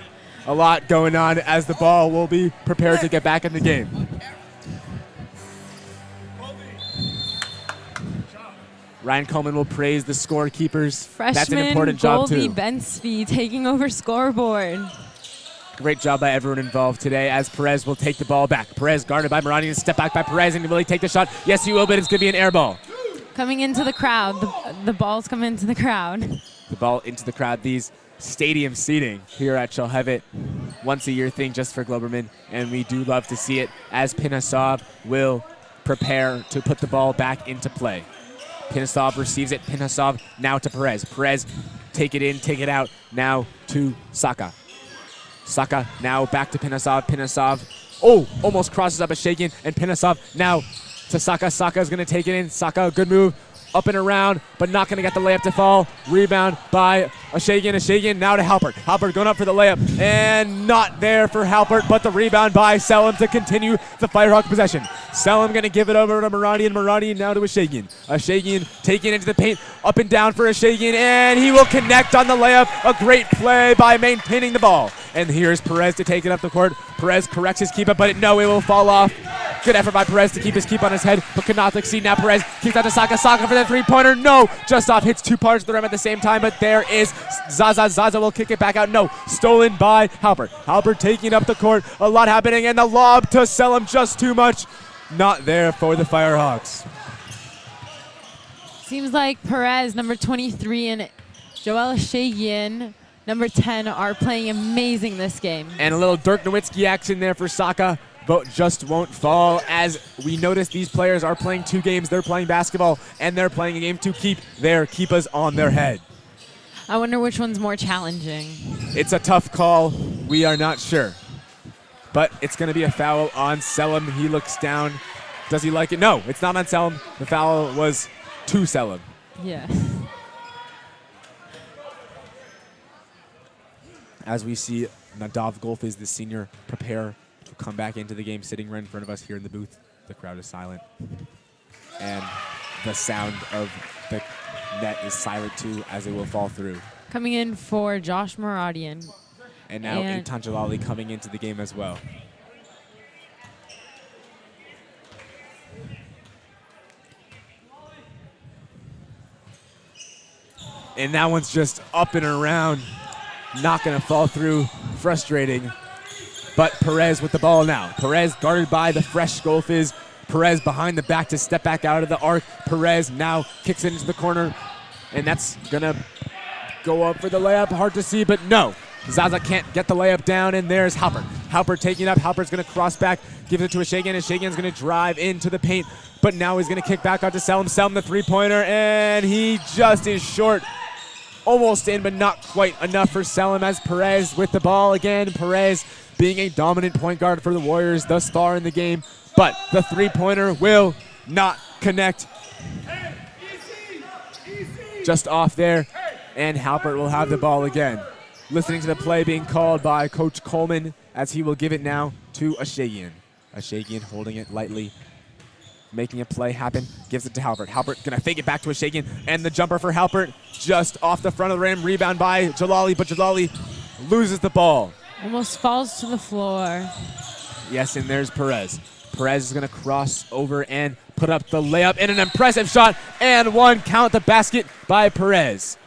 A lot going on as the ball will be prepared to get back in the game. Ryan Coleman will praise the scorekeepers. Freshman That's an important job Goldie too. Bensby taking over scoreboard. Great job by everyone involved today as Perez will take the ball back. Perez guarded by Maradian, step back by Perez, and will he take the shot? Yes, he will, but it's going to be an air ball. Coming into the crowd. The ball's coming into the crowd. The ball into the crowd. These stadium seating here at Shalhevet, once a year thing just for Globerman, and we do love to see it as Pinhasov will prepare to put the ball back into play. Pinhasov receives it. Pinhasov now to Perez. Perez, take it in, take it out. Now to Saka. Saka now back to Pinhasov. Pinhasov, almost crosses up Ashagian, and Pinhasov now to Saka. Saka is going to take it in. Saka, good move. Up and around, but not going to get the layup to fall. Rebound by Ashagian. Ashagian now to Halpert. Halpert going up for the layup, and not there for Halpert, but the rebound by Selim to continue the Firehawk possession. Selim going to give it over to Maradian. Maradian now to Ashagian. Ashagian taking it into the paint, up and down for Ashagian, and he will connect on the layup. A great play by maintaining the ball. And here's Perez to take it up the court. Perez corrects his keep up, but it will fall off. Good effort by Perez to keep his keep on his head, but could not succeed. Now Perez kicks out to Saka. Saka for the three-pointer. No, just off, hits 2 parts of the rim at the same time, but there is Zaza. Zaza will kick it back out. No, stolen by Halpert. Halpert taking up the court. A lot happening, and the lob to Selim just too much. Not there for the Firehawks. Seems like Perez, number 23, and Joel Ashagian, number 10, are playing amazing this game. And a little Dirk Nowitzki action there for Saka, but just won't fall. As we notice, these players are playing 2 games. They're playing basketball, and they're playing a game to keep their keepers on their head. I wonder which one's more challenging. It's a tough call. We are not sure. But it's going to be a foul on Selim. He looks down. Does he like it? No, it's not on Selim. The foul was to Selim. Yes. as we see Nadav Golfiz, the senior, prepare to come back into the game, sitting right in front of us here in the booth. The crowd is silent. And the sound of the net is silent too, as it will fall through. Coming in for Josh Moradian. And now Eitan Jalali coming into the game as well. And that one's just up and around. Not going to fall through. Frustrating. But Perez with the ball now. Perez guarded by the fresh Golfiz. Perez behind the back to step back out of the arc. Perez now kicks it into the corner. And that's going to go up for the layup. Hard to see, but no. Zaza can't get the layup down, and there's Halpert. Halpert taking it up. Halpert's going to cross back, give it to Ashagian. Ashagian's going to drive into the paint, but now he's going to kick back out to Selim. Selim, the three-pointer, and he just is short. Almost in, but not quite enough for Selim as Perez with the ball again. Perez being a dominant point guard for the Warriors thus far in the game, but the three-pointer will not connect. Just off there, and Halpert will have the ball again. Listening to the play being called by Coach Coleman as he will give it now to Ashagian. Ashagian holding it lightly, making a play happen, gives it to Halpert. Halpert gonna fake it back to Ashagian, and the jumper for Halpert just off the front of the rim, rebound by Jalali, but Jalali loses the ball. Almost falls to the floor. Yes, and there's Perez. Perez is gonna cross over and put up the layup, and an impressive shot, and one count the basket by Perez.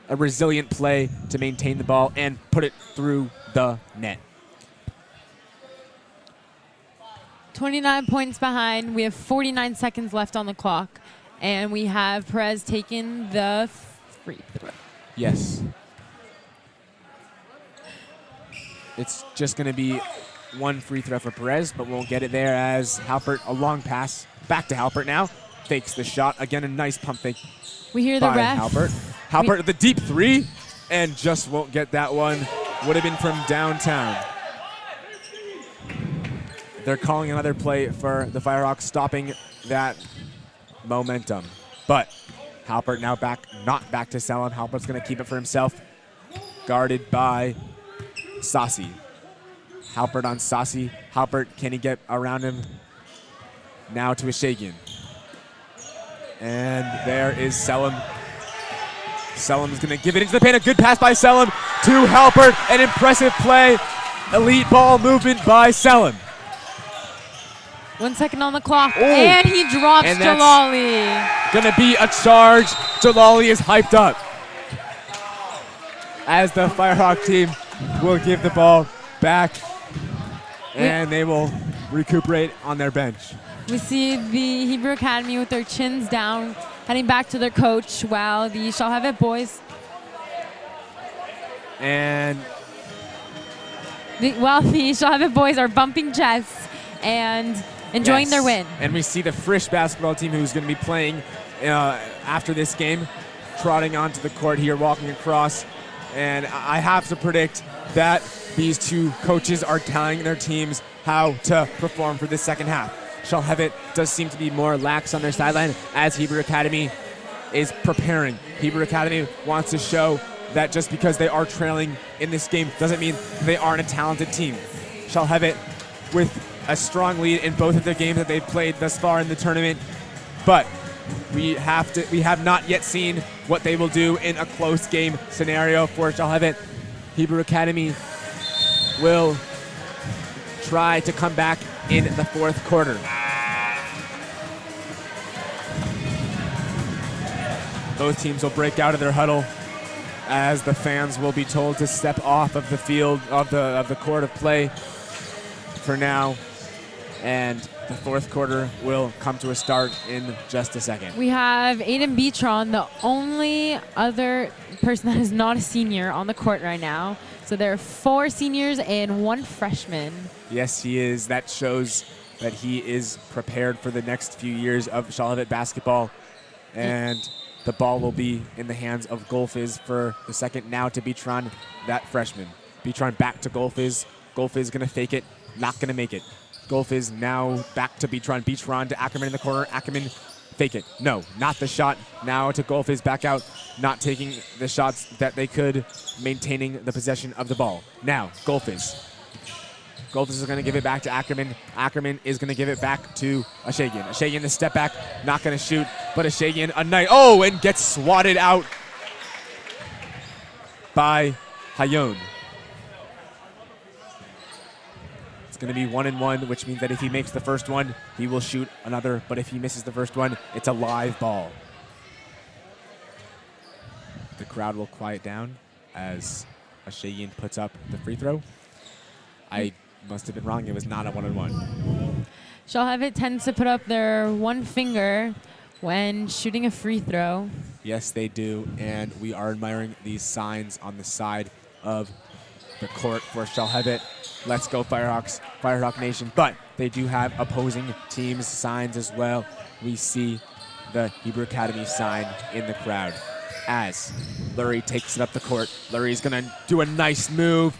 A resilient play to maintain the ball and put it through the net. 29 points behind. We have 49 seconds left on the clock. And we have Perez taking the free throw. Yes. It's just going to be one free throw for Perez, but we'll get it there as Halpert, a long pass. Back to Halpert now. Fakes the shot. Again, a nice pump fake. We hear the by ref. Halpert. Halpert the deep three, and just won't get that one. Would have been from downtown. They're calling another play for the Firehawks, stopping that momentum. But Halpert now back, not back to Selim. Halpert's going to keep it for himself. Guarded by Sassi. Halpert on Sassi. Halpert, can he get around him? Now to Ashagian. And there is Selim. Selim's going to give it into the paint. A good pass by Selim to Halpert. An impressive play. Elite ball movement by Selim. 1 second on the clock. Ooh. And he drops And Jalali. Going to be a charge. Jalali is hyped up. As the Firehawk team will give the ball back. And they will recuperate on their bench. We see the Hebrew Academy with their chins down, heading back to their coach, while the Shalhevet boys. And The Shalhevet boys are bumping chests and enjoying their win. And we see the Frisch basketball team, who's going to be playing after this game, trotting onto the court here, walking across. And I have to predict that these two coaches are telling their teams how to perform for this second half. Shalhevet does seem to be more lax on their sideline as Hebrew Academy is preparing. Hebrew Academy wants to show that just because they are trailing in this game doesn't mean they aren't a talented team. Shalhevet with a strong lead in both of the games that they've played thus far in the tournament, but we have not yet seen what they will do in a close game scenario for Shalhevet. Hebrew Academy will try to come back in the fourth quarter. Both teams will break out of their huddle as the fans will be told to step off of the field of the court of play for now, and the fourth quarter will come to a start in just a second. We have Aiden Beatron, the only other person that is not a senior on the court right now. So there are 4 seniors and 1 freshman. Yes, he is. That shows that he is prepared for the next few years of Shalhevet basketball. And the ball will be in the hands of Golfiz for the second, now to Beatron, that freshman. Beatron back to Golfiz. Golfiz going to fake it, not going to make it. Golfiz now back to Beatron. Beatron to Ackerman in the corner. Ackerman Fake it. No, not the shot. Now to Golfiz back out, not taking the shots that they could, maintaining the possession of the ball. Now, Golfiz. Golfiz is going to give it back to Ackerman. Ackerman is going to give it back to Ashagian. Ashagian, the step back, not going to shoot, but Ashagian, and gets swatted out by Hayon. It's going to be 1-1, which means that if he makes the first one, he will shoot another, but if he misses the first one, it's a live ball. The crowd will quiet down as Ashagian puts up the free throw. I must have been wrong. It was not a 1-on-1. Shalhevet tends to put up their one finger when shooting a free throw. Yes, they do, and we are admiring these signs on the side of the court for Shalhevet. Let's go Firehawks, Firehawk Nation. But they do have opposing teams' signs as well. We see the Hebrew Academy sign in the crowd as Lurie takes it up the court. Lurie's going to do a nice move,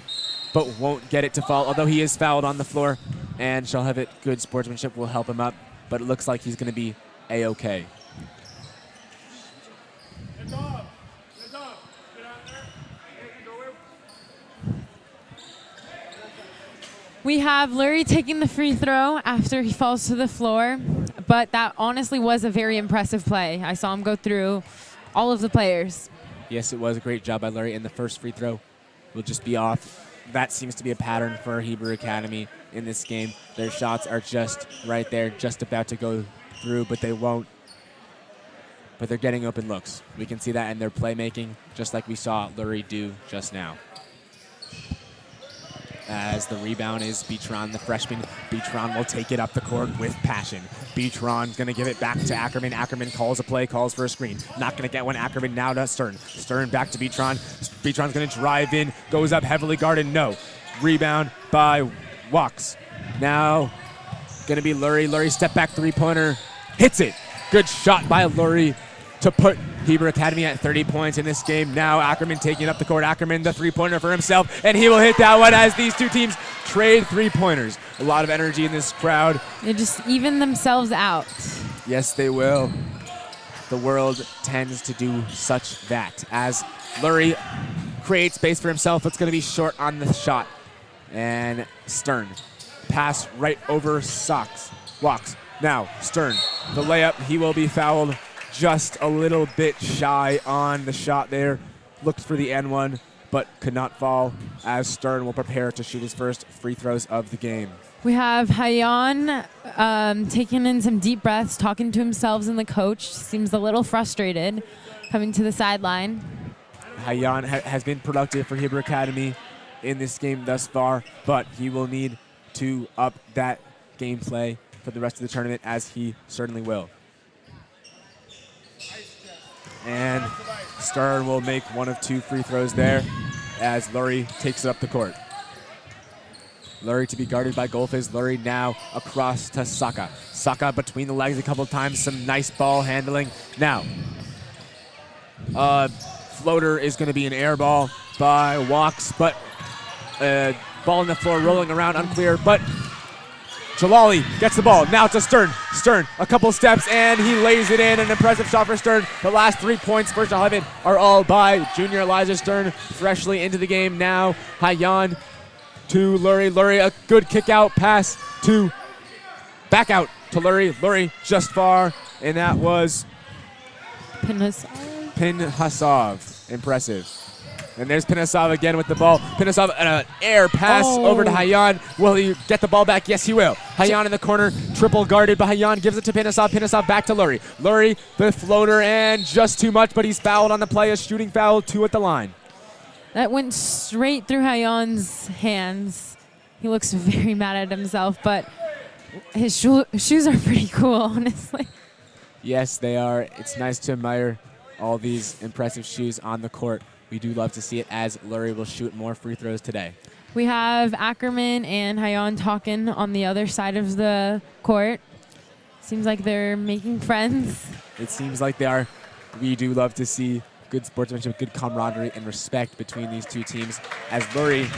but won't get it to fall, although he is fouled on the floor. And Shalhevet, good sportsmanship, will help him up, but it looks like he's going to be A-okay. We have Lurie taking the free throw after he falls to the floor, but that honestly was a very impressive play. I saw him go through all of the players. Yes, it was a great job by Lurie, and the first free throw will just be off. That seems to be a pattern for Hebrew Academy in this game. Their shots are just right there, just about to go through, but they won't. But they're getting open looks. We can see that in their playmaking, just like we saw Lurie do just now. As the rebound is Beatron, the freshman. Beatron will take it up the court with passion. Beatron's going to give it back to Ackerman. Ackerman calls a play, calls for a screen. Not going to get one. Ackerman now to Stern. Stern back to Beatron. Beatron's going to drive in, goes up heavily guarded. No. Rebound by Walks. Now going to be Lurie. Lurie step back three-pointer. Hits it. Good shot by Lurie to put Hebrew Academy at 30 points in this game. Now Ackerman taking up the court. Ackerman, the three-pointer for himself, and he will hit that one as these two teams trade three-pointers. A lot of energy in this crowd. They just even themselves out. Yes, they will. The world tends to do such that. As Lurie creates space for himself, it's going to be short on the shot. And Stern, pass right over Walks. Now, Stern, the layup, he will be fouled. Just a little bit shy on the shot there. Looked for the N1, but could not fall as Stern will prepare to shoot his first free throws of the game. We have Hayon taking in some deep breaths, talking to himself and the coach. Seems a little frustrated coming to the sideline. Hayon has been productive for Hebrew Academy in this game thus far, but he will need to up that gameplay for the rest of the tournament, as he certainly will. And Stern will make one of two free throws there as Lurie takes it up the court. Lurie to be guarded by Golfiz. Lurie now across to Saka. Saka between the legs a couple times. Some nice ball handling. Now, floater is going to be an air ball by Walks, but ball on the floor rolling around, unclear, but Jalali gets the ball. Now to Stern. Stern, a couple steps, and he lays it in. An impressive shot for Stern. The last 3 points for Shalhevet are all by junior Elijah Stern, freshly into the game now. Hayon to Lurie. Lurie, a good kick-out pass to back out to Lurie. Lurie just far, and that was Pinhasov. Impressive. And there's Pinhasov again with the ball. Pinhasov, an air pass over to Hayon. Will he get the ball back? Yes, he will. Hayon in the corner, triple guarded by Hayon. Gives it to Pinhasov. Pinhasov back to Lurie. Lurie, the floater, and just too much, but he's fouled on the play. A shooting foul, 2 at the line. That went straight through Hayon's hands. He looks very mad at himself, but his shoes are pretty cool, honestly. Yes, they are. It's nice to admire all these impressive shoes on the court. We do love to see it, as Lurie will shoot more free throws today. We have Ackerman and Hayon talking on the other side of the court. Seems like they're making friends. It seems like they are. We do love to see good sportsmanship, good camaraderie, and respect between these two teams, as Lurie,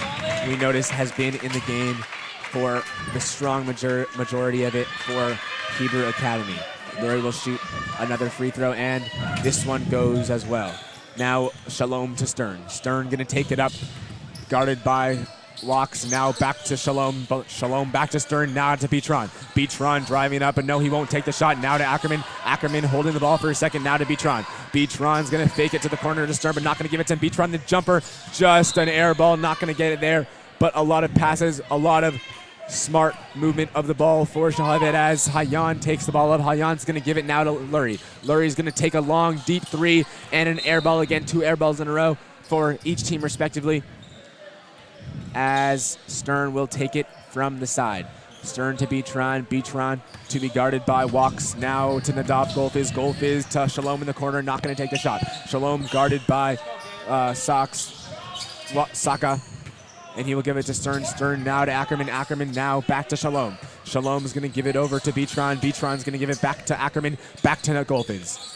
we notice, has been in the game for the strong majority of it for Hebrew Academy. Lurie will shoot another free throw, and this one goes as well. Now Shalom to Stern. Stern gonna take it up, guarded by Locks. Now back to Shalom. Shalom back to Stern. Now to Beatron. Beatron driving up, and no, he won't take the shot. Now to Ackerman. Ackerman holding the ball for a second. Now to Beatron. Beatron's gonna fake it to the corner to Stern, but not gonna give it to him. Beatron the jumper, just an air ball, not gonna get it there. But a lot of passes, a lot of smart movement of the ball for Shalhevet as Hayan takes the ball up. Hayan's going to give it now to Lurie. Lurie's going to take a long, deep three and an air ball again. 2 air balls in a row for each team respectively as Stern will take it from the side. Stern to Beatron. Beatron to be guarded by Walks. Now to Nadav Golfiz. Golfiz to Shalom in the corner. Not going to take the shot. Shalom guarded by Saka. And he will give it to Stern. Stern now to Ackerman. Ackerman now back to Shalom. Shalom's going to give it over to Beatron. Beatron's going to give it back to Ackerman. Back to Golfiz.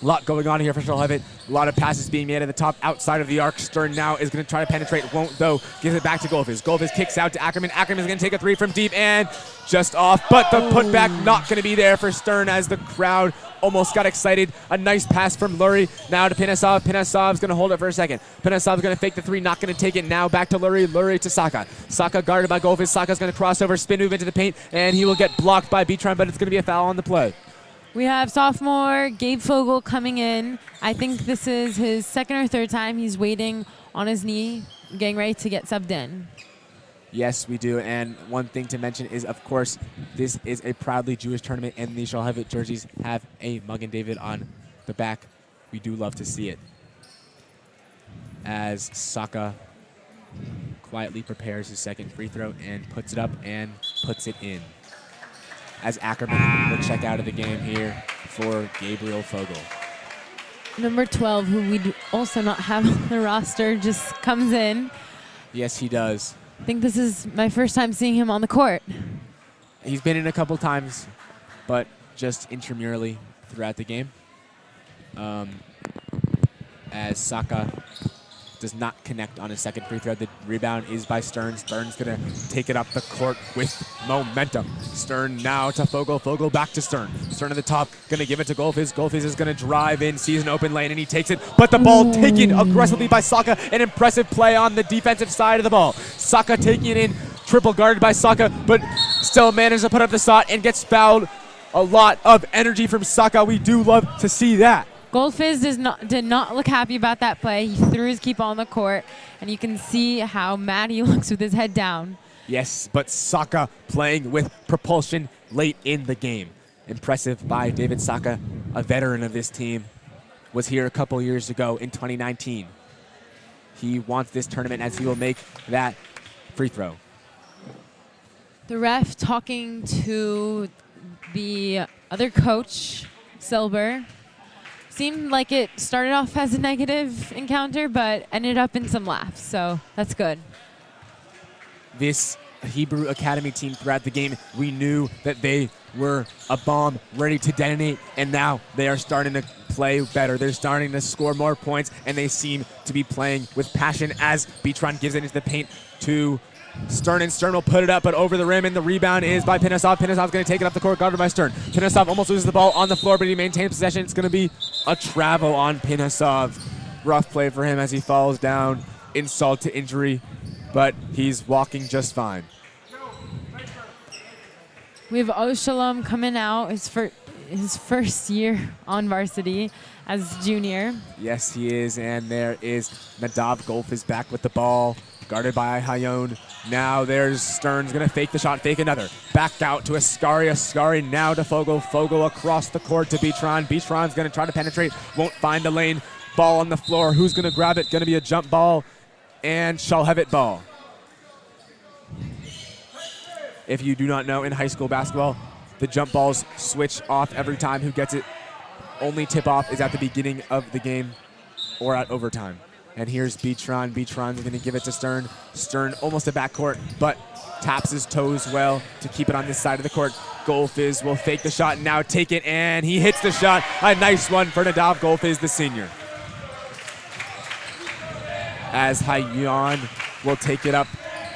A lot going on here for Shalhevet. A lot of passes being made at the top outside of the arc. Stern now is going to try to penetrate. Won't though. Gives it back to Golfiz. Golfiz kicks out to Ackerman. Ackerman's going to take a 3 from deep and just off. But the putback not going to be there for Stern as the crowd almost got excited. A nice pass from Lurie. Now to Pinasov. Pinasov's going to hold it for a second. Pinasov's going to fake the 3. Not going to take it. Now back to Lurie. Lurie to Saka. Saka guarded by Golfiz. Saka's going to cross over, spin move into the paint, and he will get blocked by Beatron, but it's going to be a foul on the play. We have sophomore Gabe Fogel coming in. I think this is his 2nd or 3rd time. He's waiting on his knee, getting ready to get subbed in. Yes, we do. And one thing to mention is, of course, this is a proudly Jewish tournament, and the Shalhevet jerseys have a Magen David on the back. We do love to see it. As Saka quietly prepares his 2nd free throw and puts it up and puts it in. As Ackerman will check out of the game here for Gabriel Fogel. Number 12, who we also not have on the roster, just comes in. Yes, he does. I think this is my first time seeing him on the court. He's been in a couple times, but just intramurally throughout the game. As Saka does not connect on his 2nd free throw. The rebound is by Stern. Stern's going to take it up the court with momentum. Stern now to Fogel. Fogel back to Stern. Stern at the top, going to give it to Golfiz. Golfiz is going to drive in, sees an open lane, and he takes it. But the ball taken aggressively by Saka. An impressive play on the defensive side of the ball. Saka taking it in, triple guarded by Saka, but still manages to put up the shot and gets fouled. A lot of energy from Saka. We do love to see that. Golfiz did not look happy about that play. He threw his keep on the court, and you can see how mad he looks with his head down. Yes, but Saka playing with propulsion late in the game. Impressive by David Saka, a veteran of this team. Was here a couple years ago in 2019. He wants this tournament as he will make that free throw. The ref talking to the other coach, Silber. Seemed like it started off as a negative encounter, but ended up in some laughs, so that's good. This Hebrew Academy team throughout the game, we knew that they were a bomb ready to detonate, and now they are starting to play better. They're starting to score more points, and they seem to be playing with passion as Beatron gives it into the paint to Stern, and Stern will put it up, but over the rim, and the rebound is by Pinasov. Pinasov's going to take it up the court, guarded by Stern. Pinasov almost loses the ball on the floor, but he maintains possession. It's going to be a travel on Pinasov. Rough play for him as he falls down, insult to injury, but he's walking just fine. We have Oshalom coming out, his first year on varsity as junior. Yes, he is, and there is Nadav Golfiz back with the ball, guarded by Hayon. Now there's Stern's going to fake the shot, fake another. Back out to Ascari. Ascari now to Fogel. Fogel across the court to Beatron. Beatron's going to try to penetrate, won't find a lane. Ball on the floor. Who's going to grab it? Going to be a jump ball and Shalhevet ball. If you do not know, in high school basketball, the jump balls switch off every time. Who gets it? Only tip-off is at the beginning of the game or at overtime. And here's Beatron. Beatron's going to give it to Stern. Stern almost a backcourt, but taps his toes well to keep it on this side of the court. Golfiz will fake the shot and now take it, and he hits the shot. A nice one for Nadav Golfiz, the senior. As Hayan will take it up.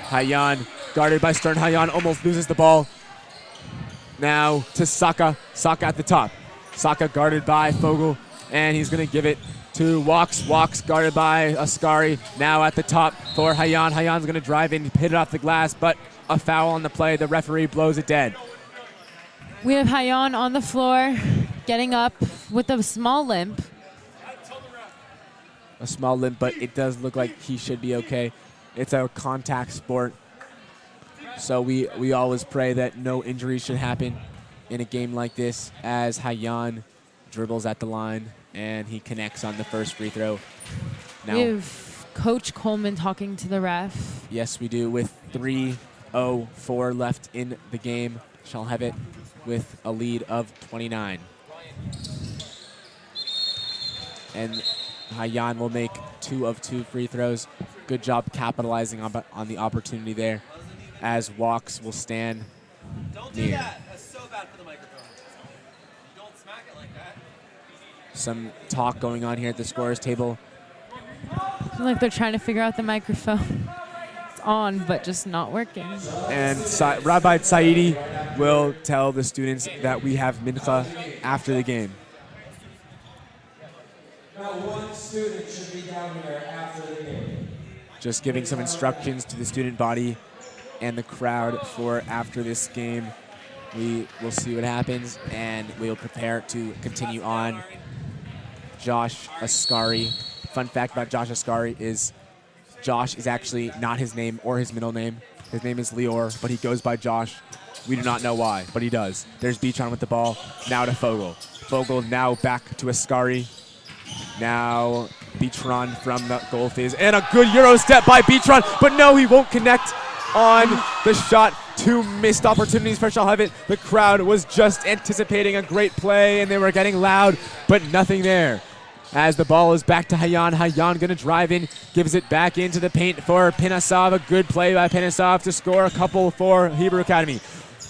Hayan guarded by Stern. Hayan almost loses the ball. Now to Saka. Saka at the top. Saka guarded by Fogel, and he's going to give it to Walks. Walks guarded by Askari. Now at the top for Hayan. Hayan's going to drive in, hit it off the glass, but a foul on the play. The referee blows it dead. We have Hayan on the floor, getting up with a small limp. A small limp, but it does look like he should be okay. It's a contact sport, so we always pray that no injuries should happen in a game like this, as Hayan dribbles at the line and he connects on the first free throw. Now, We have Coach Coleman talking to the ref. yes, we do, with 3:04 left in the game. Shalhevet with a lead of 29. And Hayan will make 2 of 2 free throws. Good job capitalizing on the opportunity there, as Walks will stand Don't do near. that. That's so bad for the microphone. Don't smack it like that. Some talk going on here at the scorer's table. It's like they're trying to figure out the microphone. It's on, but just not working. And Rabbi Saidi will tell the students that we have mincha after the game. Now one student should be down here after the game. Just giving some instructions to the student body and the crowd for after this game. We will see what happens, and we will prepare to continue on. Josh Askari. Fun fact about Josh Askari is Josh is actually not his name or his middle name. His name is Lior, but he goes by Josh. We do not know why, but he does. There's Beachon with the ball. Now to Fogel. Fogel now back to Askari. Now Beachron from the goal phase. And a good Euro step by Beachron, but no, he won't connect on the shot. 2 missed opportunities for Shalhevet. The crowd was just anticipating a great play, and they were getting loud, but nothing there. As the ball is back to Hayan. Hayan going to drive in, gives it back into the paint for Pinasov. A good play by Pinasov to score a couple for Hebrew Academy.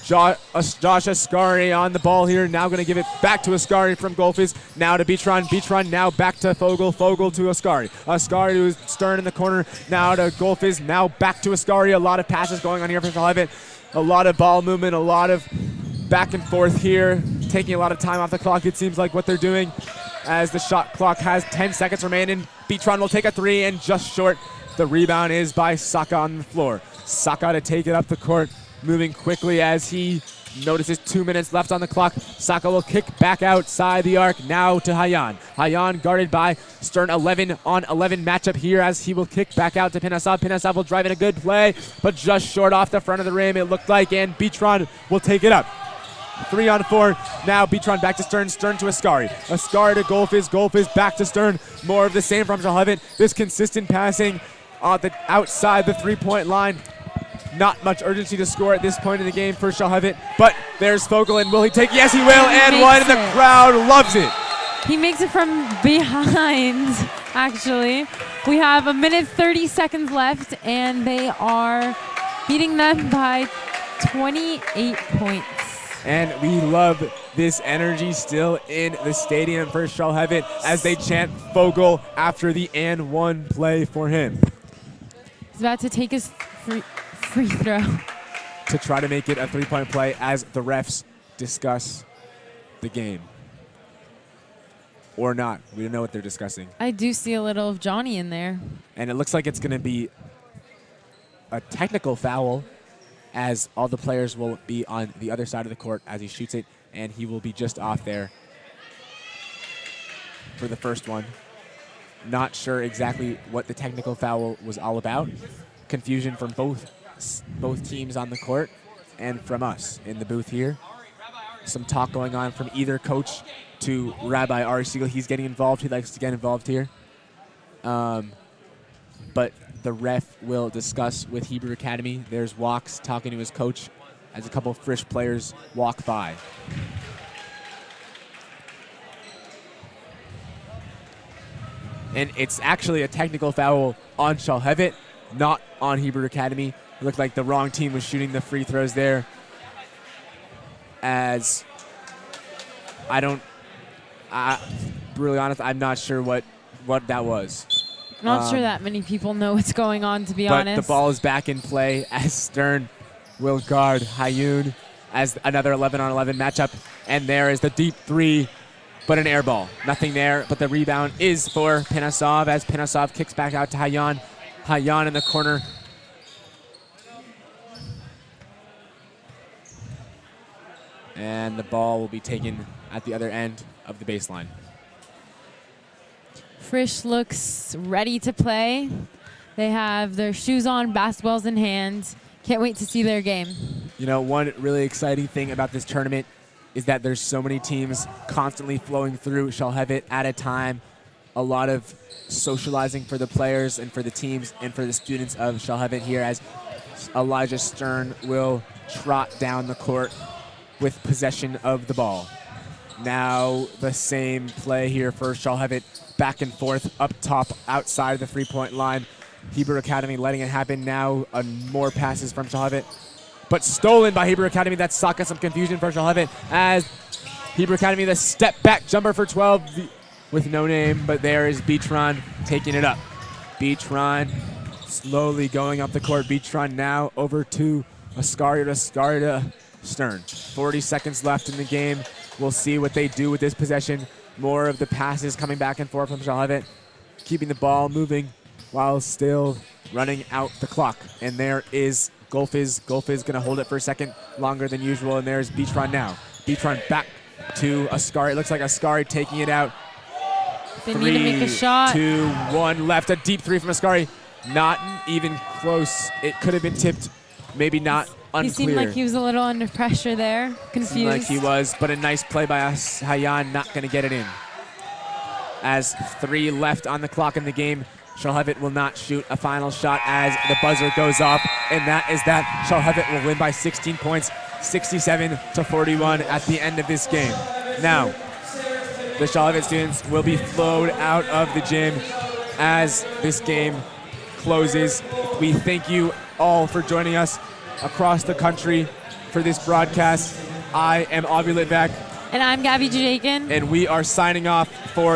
Josh Askari on the ball here. Now going to give it back to Askari from Golfis. Now to Beachron. Beachron now back to Fogel. Fogel to Askari. Askari to Stern in the corner. Now to Golfis. Now back to Askari. A lot of passes going on here for Shalhevet. A lot of ball movement. A lot of back and forth here. Taking a lot of time off the clock, it seems like what they're doing, as the shot clock has 10 seconds remaining. Beachron will take a 3 and just short. The rebound is by Saka on the floor. Saka to take it up the court, moving quickly as he notices 2 minutes left on the clock. Saka will kick back outside the arc. Now to Hayan. Hayan guarded by Stern. 11 on 11 matchup here, as he will kick back out to Pinasov. Pinasov will drive in a good play, but just short off the front of the rim, it looked like, and Beachron will take it up. 3 on 4. Now Beachron back to Stern. Stern to Askari. Askari to Golfis. Golfis back to Stern. More of the same from Shalhevet. This consistent passing on the outside the 3-point line. Not much urgency to score at this point in the game for Shalhevet, but there's Fogel, and will he take? Yes, he will, and one, and the crowd loves it. He makes it from behind, actually. We have 1:30 left, and they are beating them by 28 points. And we love this energy still in the stadium for Shalhevet as they chant Fogel after the and one play for him. He's about to take his free throw. To try to make it a 3-point play as the refs discuss the game. Or not. We don't know what they're discussing. I do see a little of Johnny in there. And it looks like it's going to be a technical foul, as all the players will be on the other side of the court as he shoots it, and he will be just off there for the first one. Not sure exactly what the technical foul was all about. Confusion from both teams on the court and from us in the booth here. Some talk going on from either coach to Rabbi Ari Siegel. He's getting involved. He likes to get involved here. But the ref will discuss with Hebrew Academy. There's Walks talking to his coach as a couple of Frisch players walk by. And it's actually a technical foul on Shalhevet, not on Hebrew Academy. It looked like the wrong team was shooting the free throws there. As really honest, I'm not sure what that was. Not sure that many people know what's going on, to be but honest. the ball is back in play as Stern will guard Hayoun. as another 11-on-11 matchup. And there is the deep three, but an air ball. Nothing there, but the rebound is for Panasov as Panasov kicks back out to Hayan. Hayan in the corner. And the ball will be taken at the other end of the baseline. Frisch looks ready to play. They have their shoes on, basketballs in hand. Can't wait to see their game. You know, one really exciting thing about this tournament is that there's so many teams constantly flowing through Shalhevet at a time. A lot of socializing for the players and for the teams and for the students of Shalhevet here as Elijah Stern will trot down the court with possession of the ball. Now the same play here for Shalhevet, back and forth, up top, outside of the three-point line. Hebrew Academy letting it happen now. More passes from Shalhevet, but stolen by Hebrew Academy. That's sucking some confusion for Shalhevet as Hebrew Academy, the step back jumper for 12 with no name, but there is Beatron taking it up. Beatron slowly going up the court. Beatron now over to Ascari to Stern. 40 seconds left in the game. We'll see what they do with this possession. More of the passes coming back and forth from Shalhevet, keeping the ball moving while still running out the clock. And there is Golfiz. Golfiz going to hold it for a second longer than usual, and there's Beatron now. Beatron back to Ascari. It looks like Ascari taking it out. They need to make a shot. 2, 1 left. A deep three from Ascari. Not even close. It could have been tipped. Maybe not. Unclear. He seemed like he was a little under pressure there, confused. Seemed like he was, but a nice play by us. Hayan not going to get it in. As 3 left on the clock in the game, Shalhevet will not shoot a final shot as the buzzer goes off, and that is that. Shalhevet will win by 16 points, 67-41 at the end of this game. Now, the Shalhevet students will be flowed out of the gym as this game closes. We thank you all for joining us across the country for this broadcast. I am Avi Litvak. And I'm Gabby Jakin. And we are signing off for